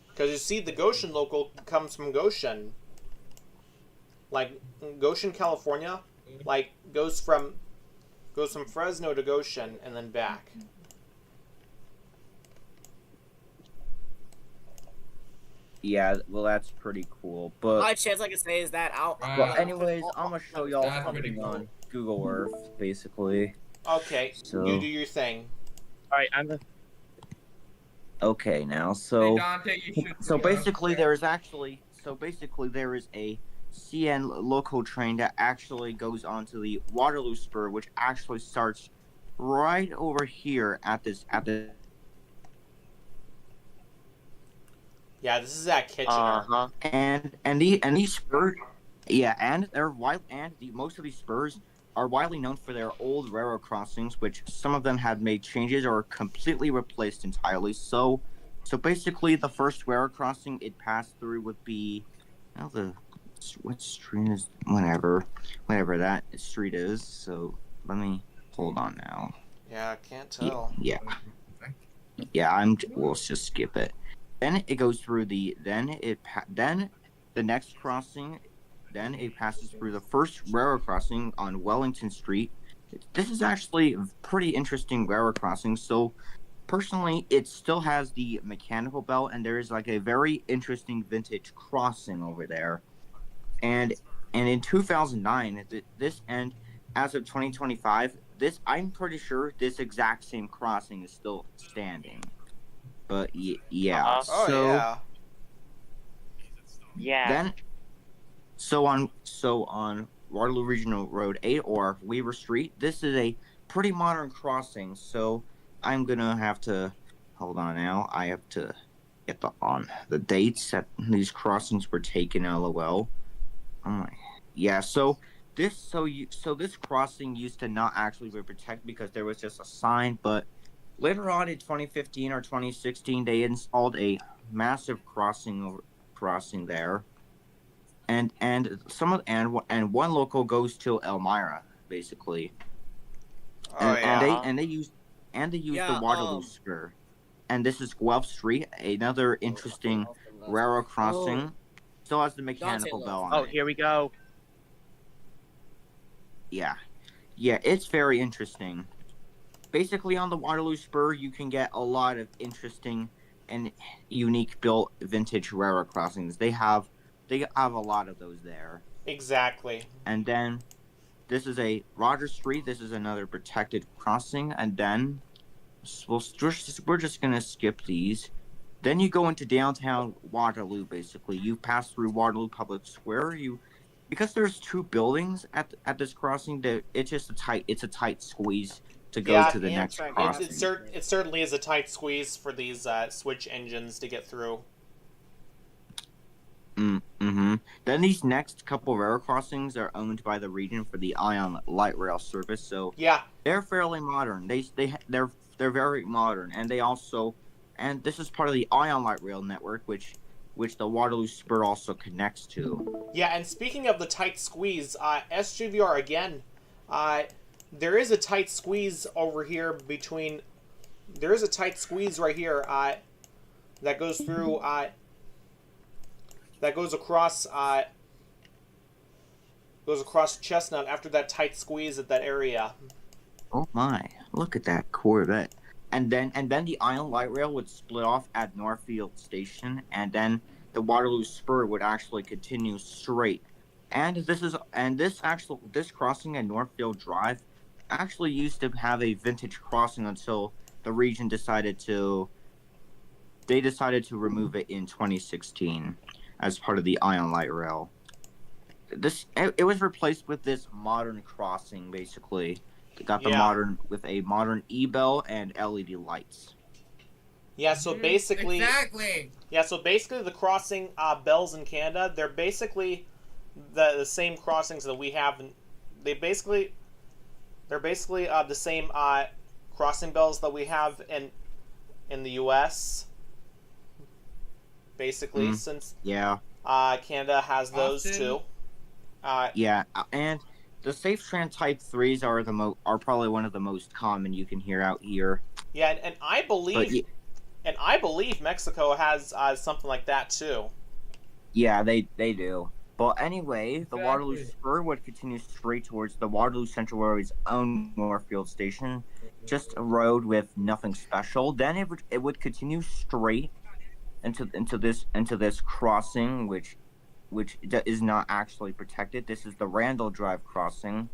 Speaker 2: Because you see, the Goshen local comes from Goshen. Like, Goshen, California, like, goes from Fresno to Goshen and then back.
Speaker 7: Yeah, well, that's pretty cool. But
Speaker 5: My chance I can say is that
Speaker 7: well, anyways, I'm gonna show y'all
Speaker 4: That's pretty
Speaker 7: something
Speaker 4: cool.
Speaker 7: on Google Earth, basically.
Speaker 2: Okay,
Speaker 7: So-
Speaker 2: you do your thing.
Speaker 8: All right, I'm gonna.
Speaker 7: Okay, now
Speaker 4: Hey,
Speaker 7: so
Speaker 4: Dante, you should
Speaker 7: so
Speaker 4: go.
Speaker 7: basically there is a CN local train that actually goes onto the Waterloo Spur, which actually starts right over here at this.
Speaker 2: Yeah, this is at Kitchener.
Speaker 8: Uh-huh.
Speaker 7: And these spurs, yeah, and they're wide, and most of these spurs are widely known for their old railroad crossings, which some of them have made changes or completely replaced entirely. So basically, the first railroad crossing it passed through would be, well, what street is whatever that street is. So let me hold on now.
Speaker 2: Yeah, I can't
Speaker 7: Yeah,
Speaker 2: tell.
Speaker 7: yeah. We'll just skip it. Then it goes through then the next crossing. Then it passes through the first railroad crossing on Wellington Street. This is actually a pretty interesting railroad crossing. So personally, it still has the mechanical belt, and there is like a very interesting vintage crossing over there. And in 2009, this and as of 2025, this I'm pretty sure this exact same crossing is still standing. But yeah,
Speaker 8: Uh-huh.
Speaker 2: Oh
Speaker 7: so
Speaker 2: yeah.
Speaker 8: Yeah.
Speaker 7: then so on Waterloo Regional Road 8 or Weaver Street, this is a pretty modern crossing. So I'm gonna have to hold on now. I have to get the dates that these crossings were taken. LOL. Oh my. Yeah. So this crossing used to not actually be protected because there was just a sign, but later on in 2015 or 2016, they installed a massive crossing there, and one local goes to Elmira basically,
Speaker 2: Oh
Speaker 7: and
Speaker 2: yeah.
Speaker 7: they use
Speaker 5: Yeah,
Speaker 7: the Waterloo Spur, and this is Guelph Street, another interesting railroad crossing. Still has the mechanical bell on
Speaker 8: Oh,
Speaker 7: it.
Speaker 8: here we go.
Speaker 7: Yeah, it's very interesting. Basically, on the Waterloo Spur, you can get a lot of interesting and unique built vintage railroad crossings. They have a lot of those there.
Speaker 2: Exactly.
Speaker 7: And then this is a Roger Street. This is another protected crossing. And then we're just gonna skip these. Then you go into downtown Waterloo. Basically, you pass through Waterloo Public Square. Because there's two buildings at this crossing. That it's a tight squeeze to go
Speaker 2: Yeah,
Speaker 7: to the next
Speaker 5: Amtrak
Speaker 7: crossing.
Speaker 2: it certainly is a tight squeeze for these switch engines to get through.
Speaker 7: Mm-hmm. Then these next couple rail crossings are owned by the region for the Ion Light Rail service, so
Speaker 2: Yeah.
Speaker 7: they're fairly modern. They're very modern, and this is part of the Ion Light Rail network, which the Waterloo Spur also connects to.
Speaker 2: Yeah, and speaking of the tight squeeze, SGVR again, there is a tight squeeze over here between. There is a tight squeeze right here that goes through. That goes across. Goes across Chestnut after that tight squeeze at that area.
Speaker 7: Oh my! Look at that Corvette. And then the Ion Light Rail would split off at Northfield Station, and then the Waterloo Spur would actually continue straight. And this crossing at Northfield Drive actually used to have a vintage crossing until the region decided to remove it in 2016 as part of the Ion Light Rail. It was replaced with this modern crossing basically. It got with a modern e-bell and LED lights.
Speaker 2: Yeah, so basically
Speaker 4: Exactly.
Speaker 2: Yeah, so basically the crossing bells in Canada, they're basically the same crossings that we have. They're basically the same crossing bells that we have in the U.S. Basically, since Canada has those too.
Speaker 7: And the SafeTran Type 3s are probably one of the most common you can hear out here.
Speaker 2: Yeah, and I believe Mexico has something like that too.
Speaker 7: Yeah, they do. But anyway, the Waterloo
Speaker 4: Exactly.
Speaker 7: Spur would continue straight towards the Waterloo Central Railway's own Northfield Station, just a road with nothing special. Then it would continue straight into this crossing, which is not actually protected. This is the Randall Drive crossing.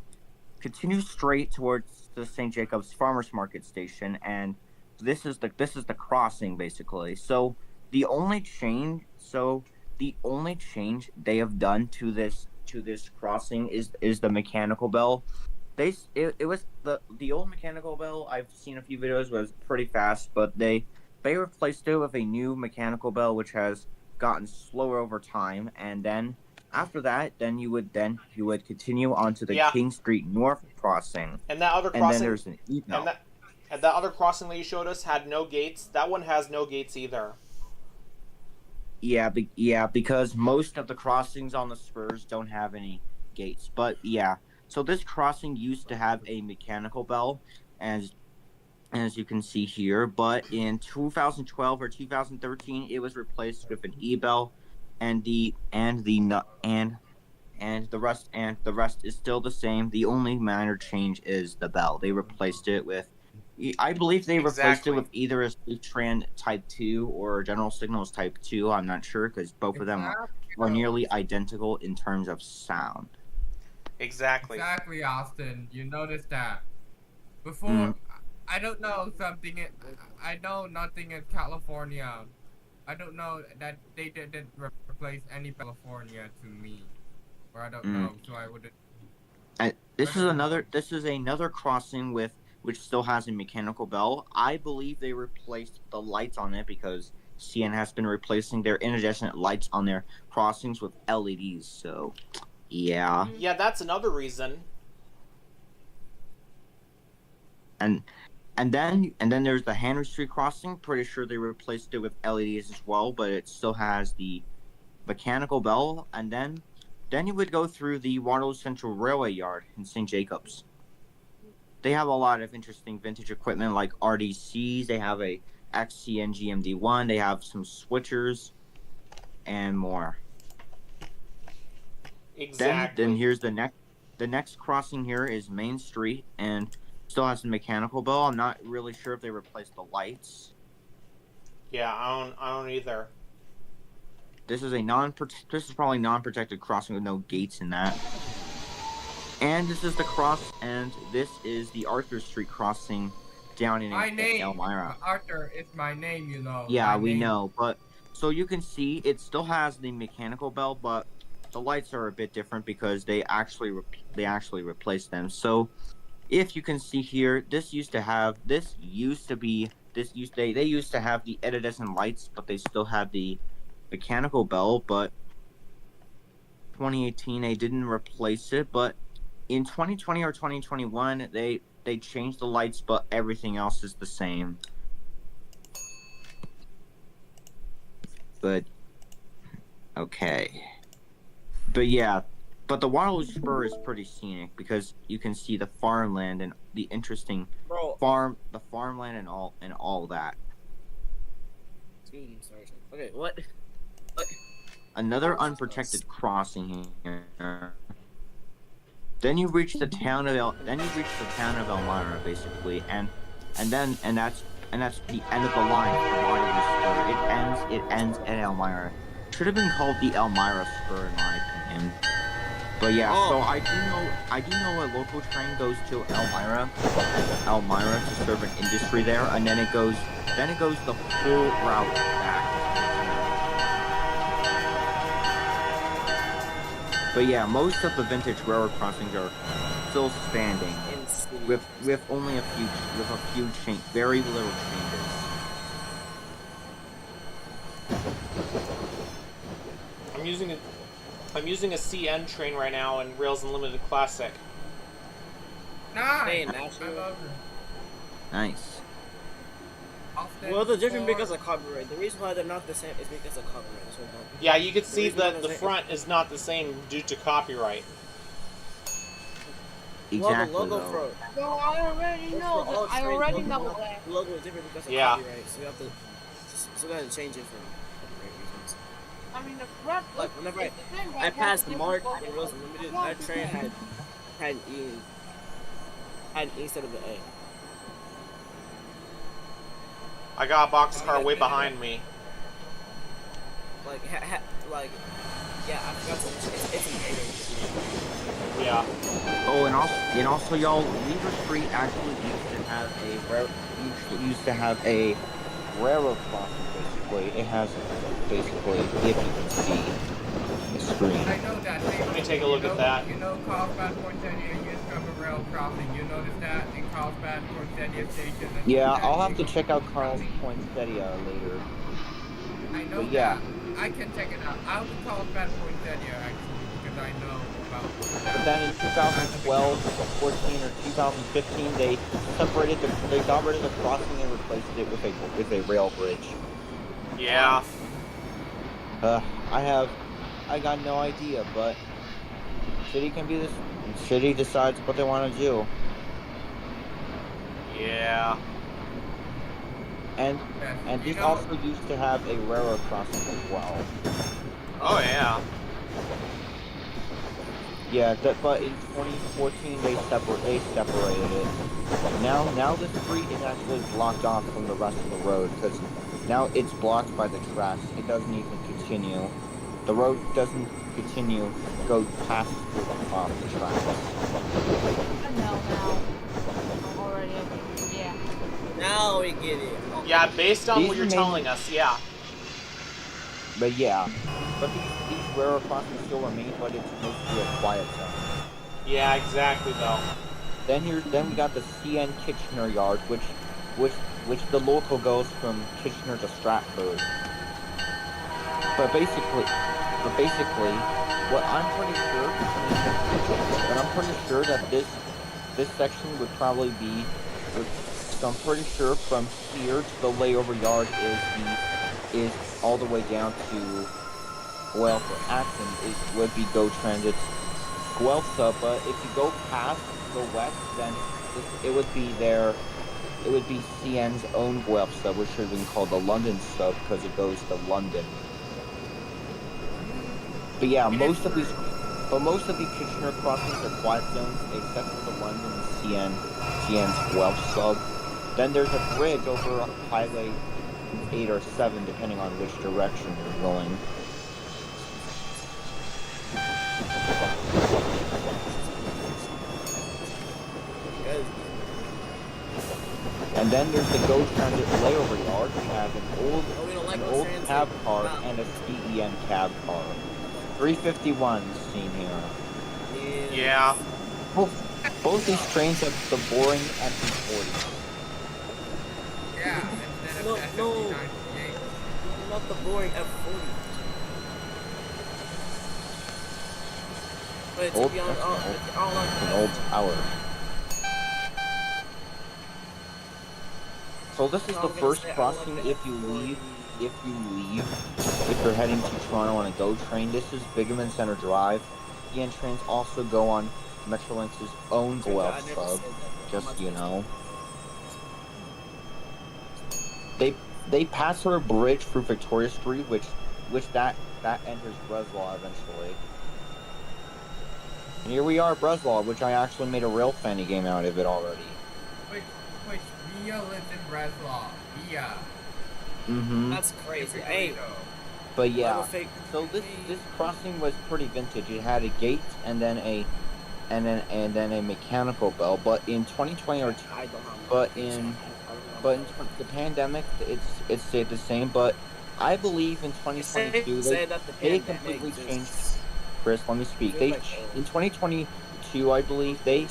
Speaker 7: Continue straight towards the St. Jacobs Farmers Market Station, and this is the crossing basically. So the only change they have done to to this crossing is the mechanical bell. It was the old mechanical bell. I've seen a few videos was pretty fast, but they replaced it with a new mechanical bell which has gotten slower over time, and then after that, then you would continue onto the
Speaker 2: Yeah.
Speaker 7: King Street North crossing,
Speaker 2: And that other
Speaker 7: and then
Speaker 2: crossing,
Speaker 7: there's an
Speaker 2: and that other crossing that you showed us had no gates. That one has no gates either.
Speaker 7: Yeah, because most of the crossings on the spurs don't have any gates. But yeah, so this crossing used to have a mechanical bell, as you can see here. But in 2012 or 2013, it was replaced with an e-bell, and the rest is still the same. The only minor change is the bell. They replaced it with. I believe they replaced
Speaker 2: Exactly.
Speaker 7: it with either a Tran Type 2 or General Signals Type 2. I'm not sure because both of them are nearly identical in terms of sound.
Speaker 2: Exactly.
Speaker 4: Exactly, Austin. You noticed that. Before, I don't know something. I know nothing in California. I don't know that they didn't replace any California to me. Or I don't know, so I wouldn't.
Speaker 7: This is another crossing which still has a mechanical bell. I believe they replaced the lights on it because CN has been replacing their incandescent lights on their crossings with LEDs. So, yeah.
Speaker 2: Yeah, that's another reason.
Speaker 7: And then there's the Henry Street crossing. Pretty sure they replaced it with LEDs as well, but it still has the mechanical bell. And then you would go through the Waterloo Central Railway Yard in St. Jacobs. They have a lot of interesting vintage equipment like RDCs. They have a XCN GMD1. They have some switchers and more.
Speaker 2: Exactly.
Speaker 7: Then here's the next crossing here is Main Street and still has the mechanical bell. I'm not really sure if they replaced the lights.
Speaker 2: Yeah, I don't either.
Speaker 7: This is probably non-protected crossing with no gates in that. And this is this is the Arthur Street crossing down in Elmira.
Speaker 4: Arthur, it's my name, you know.
Speaker 7: Yeah, we know, but so you can see it still has the mechanical bell, but the lights are a bit different because they actually replaced them. So if you can see here, they used to have the iridescent lights, but they still have the mechanical bell. But 2018 they didn't replace it, but in 2020 or 2021 they changed the lights, but everything else is the same. But okay, but yeah, but the Waterloo Spur is pretty scenic because you can see the farmland and the interesting farmland and all that.
Speaker 5: Okay, what?
Speaker 7: Another unprotected crossing here. Then you reach the town of Elmira, basically, and that's the end of the line for the Waterloo Spur. It ends at Elmira. Should have been called the Elmira Spur in my opinion. But yeah, so I do know a local train goes to Elmira to serve an industry there, and then it goes the full route back. But yeah, most of the vintage railroad crossings are still standing, with only a few very little changes.
Speaker 2: I'm using a CN train right now in Rails Unlimited Classic.
Speaker 5: Hey,
Speaker 7: Nice.
Speaker 5: Well, they're different because of copyright. The reason why they're not the same is because of copyright. That's what
Speaker 2: Yeah, you can see that the front is not the same due to copyright.
Speaker 7: Exactly.
Speaker 5: Well, the logo for
Speaker 6: No, I already know. I already know that.
Speaker 5: the logo is different because of
Speaker 2: Yeah.
Speaker 5: copyright. So you have to change it for copyright reasons.
Speaker 6: I mean, the front.
Speaker 5: Like whenever
Speaker 6: it's the same, but
Speaker 5: I
Speaker 6: it has
Speaker 5: passed
Speaker 6: a different
Speaker 5: Mark
Speaker 6: logo.
Speaker 5: in Rails Unlimited, that train had an E instead of the A.
Speaker 2: I got a boxcar way behind me.
Speaker 5: Like, yeah, I forgot to mention it's an A.
Speaker 2: Yeah.
Speaker 7: Oh, and also, y'all, Weaver Street actually used to have a railroad crossing. Basically, it has if you can see. screen.
Speaker 4: I know that. Hey,
Speaker 2: Let me take a look at that.
Speaker 4: You know Carlsbad Poinsettia used to have a rail crossing. You noticed that in Carlsbad Poinsettia Station? And
Speaker 7: Yeah,
Speaker 4: San
Speaker 7: I'll have to
Speaker 4: Diego
Speaker 7: check out Carl's
Speaker 4: crossing?
Speaker 7: Poinsettia later.
Speaker 4: I know
Speaker 7: But yeah.
Speaker 4: that. I can check it out. I'll do Carlsbad Poinsettia actually because I know about that.
Speaker 7: But then in 2012, 14, or 2015, they got rid of the crossing and replaced it with a rail bridge.
Speaker 2: Yeah.
Speaker 7: I got no idea, but city can be this. City decides what they want to do,
Speaker 2: Yeah.
Speaker 7: and
Speaker 4: Yes,
Speaker 7: this also used to have a railroad crossing as well.
Speaker 2: Oh yeah.
Speaker 7: Yeah, but in 2014 they separated it. Now the street is actually blocked off from the rest of the road because now it's blocked by the tracks. It doesn't even continue. The road doesn't continue. Go past the tracks.
Speaker 6: I know now. Already, yeah.
Speaker 5: Now we get it.
Speaker 2: Yeah, based on
Speaker 7: These
Speaker 2: what you're
Speaker 7: remain-
Speaker 2: telling us, yeah.
Speaker 7: But yeah, but these railroad crossings still remain, but it's mostly a quiet zone.
Speaker 2: Yeah, exactly though.
Speaker 7: Then we got the CN Kitchener Yard, which the local goes from Kitchener to Stratford. But basically, what I'm pretty sure that this section would probably be. So I'm pretty sure from here to the layover yard is all the way down to, well, for Acton it would be Go Transit's Guelph, but if you go west, then it would be CN's own Guelph sub, which should have been called the London sub because it goes to London. But yeah, most of these Kitchener crossings are quiet zones, except for the London and CN's Guelph sub. Then there's a bridge over Highway 8 or 7, depending on which direction you're going. And then there's the Go Transit layover yard. We have an old cab car and a CEN cab car. 351 seen here.
Speaker 2: Yeah.
Speaker 7: Both these trains have the boring MP40.
Speaker 4: Yeah, instead
Speaker 5: No,
Speaker 4: of that
Speaker 5: no.
Speaker 4: 59.
Speaker 5: Not the boring F40. But to be honest,
Speaker 7: An old tower. So this is the first crossing if you're heading to Toronto on a GO train. This is Bigham Center Drive. CN trains also go on Metrolinx's own Guelph sub, just you know. They pass her a bridge through Victoria Street, which that enters Breslau eventually. And here we are at Breslau, which I actually made a real funny game out of it already.
Speaker 4: Wait, Via lives in Breslau. Via.
Speaker 7: Mm-hmm.
Speaker 5: That's crazy. Hey,
Speaker 7: but yeah, so this crossing was pretty vintage. It had a gate and then a mechanical bell. But in 2020 the pandemic, it stayed the same. But I believe in 2022 they completely changed. Chris, let me speak. In 2022, I believe they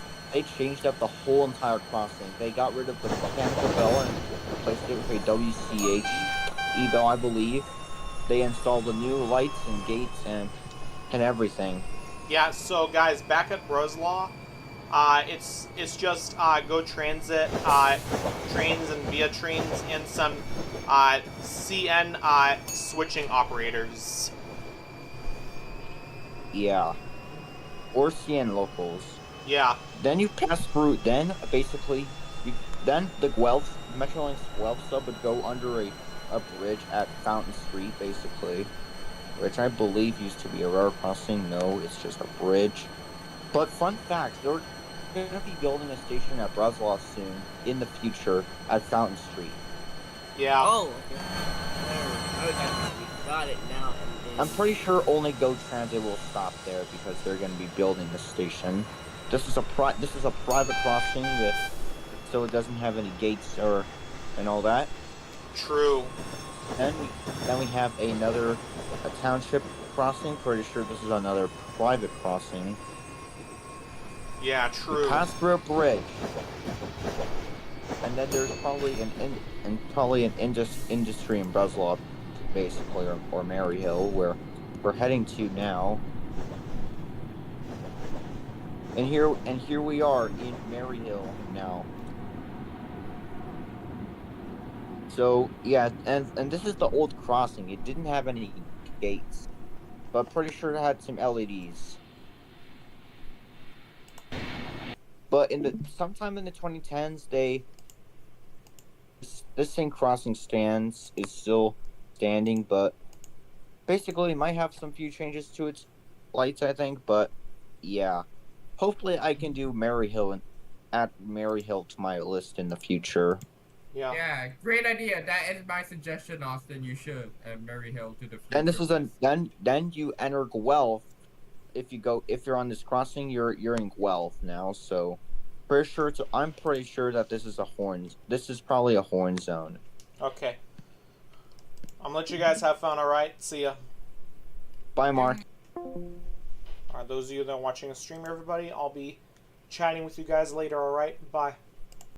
Speaker 7: changed up the whole entire crossing. They got rid of the mechanical bell and replaced it with a WCH e-bell, I believe. They installed the new lights and gates and everything.
Speaker 2: Yeah, so guys, back at Breslau, it's just Go Transit trains and Via trains and some CN switching operators.
Speaker 7: Yeah. Or CN locals.
Speaker 2: Yeah.
Speaker 7: Then you pass through, then basically, then the Metrolinx Guelph sub would go under a bridge at Fountain Street, basically. Which I believe used to be a railroad crossing. No, it's just a bridge. But fun fact, they're going to be building a station at Breslau soon, in the future, at Fountain Street.
Speaker 2: Yeah.
Speaker 5: Oh, okay. Got it now.
Speaker 7: I'm pretty sure only Go Transit will stop there because they're going to be building the station. This is a private crossing so it doesn't have any gates and all that.
Speaker 2: True.
Speaker 7: Then we have a township crossing. Pretty sure this is another private crossing.
Speaker 2: Yeah,
Speaker 7: We
Speaker 2: true.
Speaker 7: pass through a bridge, and then there's probably an industry in Breslov, basically, or Maryhill, where we're heading to now. And here we are in Maryhill now. So yeah, and this is the old crossing. It didn't have any gates, but pretty sure it had some LEDs. But sometime in the 2010s, this same crossing is still standing, but basically it might have some few changes to its lights, I think. But yeah, hopefully I can do Maryhill and add Maryhill to my list in the future.
Speaker 2: Yeah.
Speaker 4: Yeah, great idea. That is my suggestion, Austin. You should add Maryhill to the future.
Speaker 7: And this is
Speaker 4: list.
Speaker 7: then you enter Guelph. If you're on this crossing, you're in Guelph now. So I'm pretty sure that this is probably a horn zone.
Speaker 2: Okay. I'm gonna let you guys have fun, alright? See ya.
Speaker 7: Bye, Mark.
Speaker 2: Alright, those of you that are watching the stream, everybody, I'll be chatting with you guys later, alright? Bye.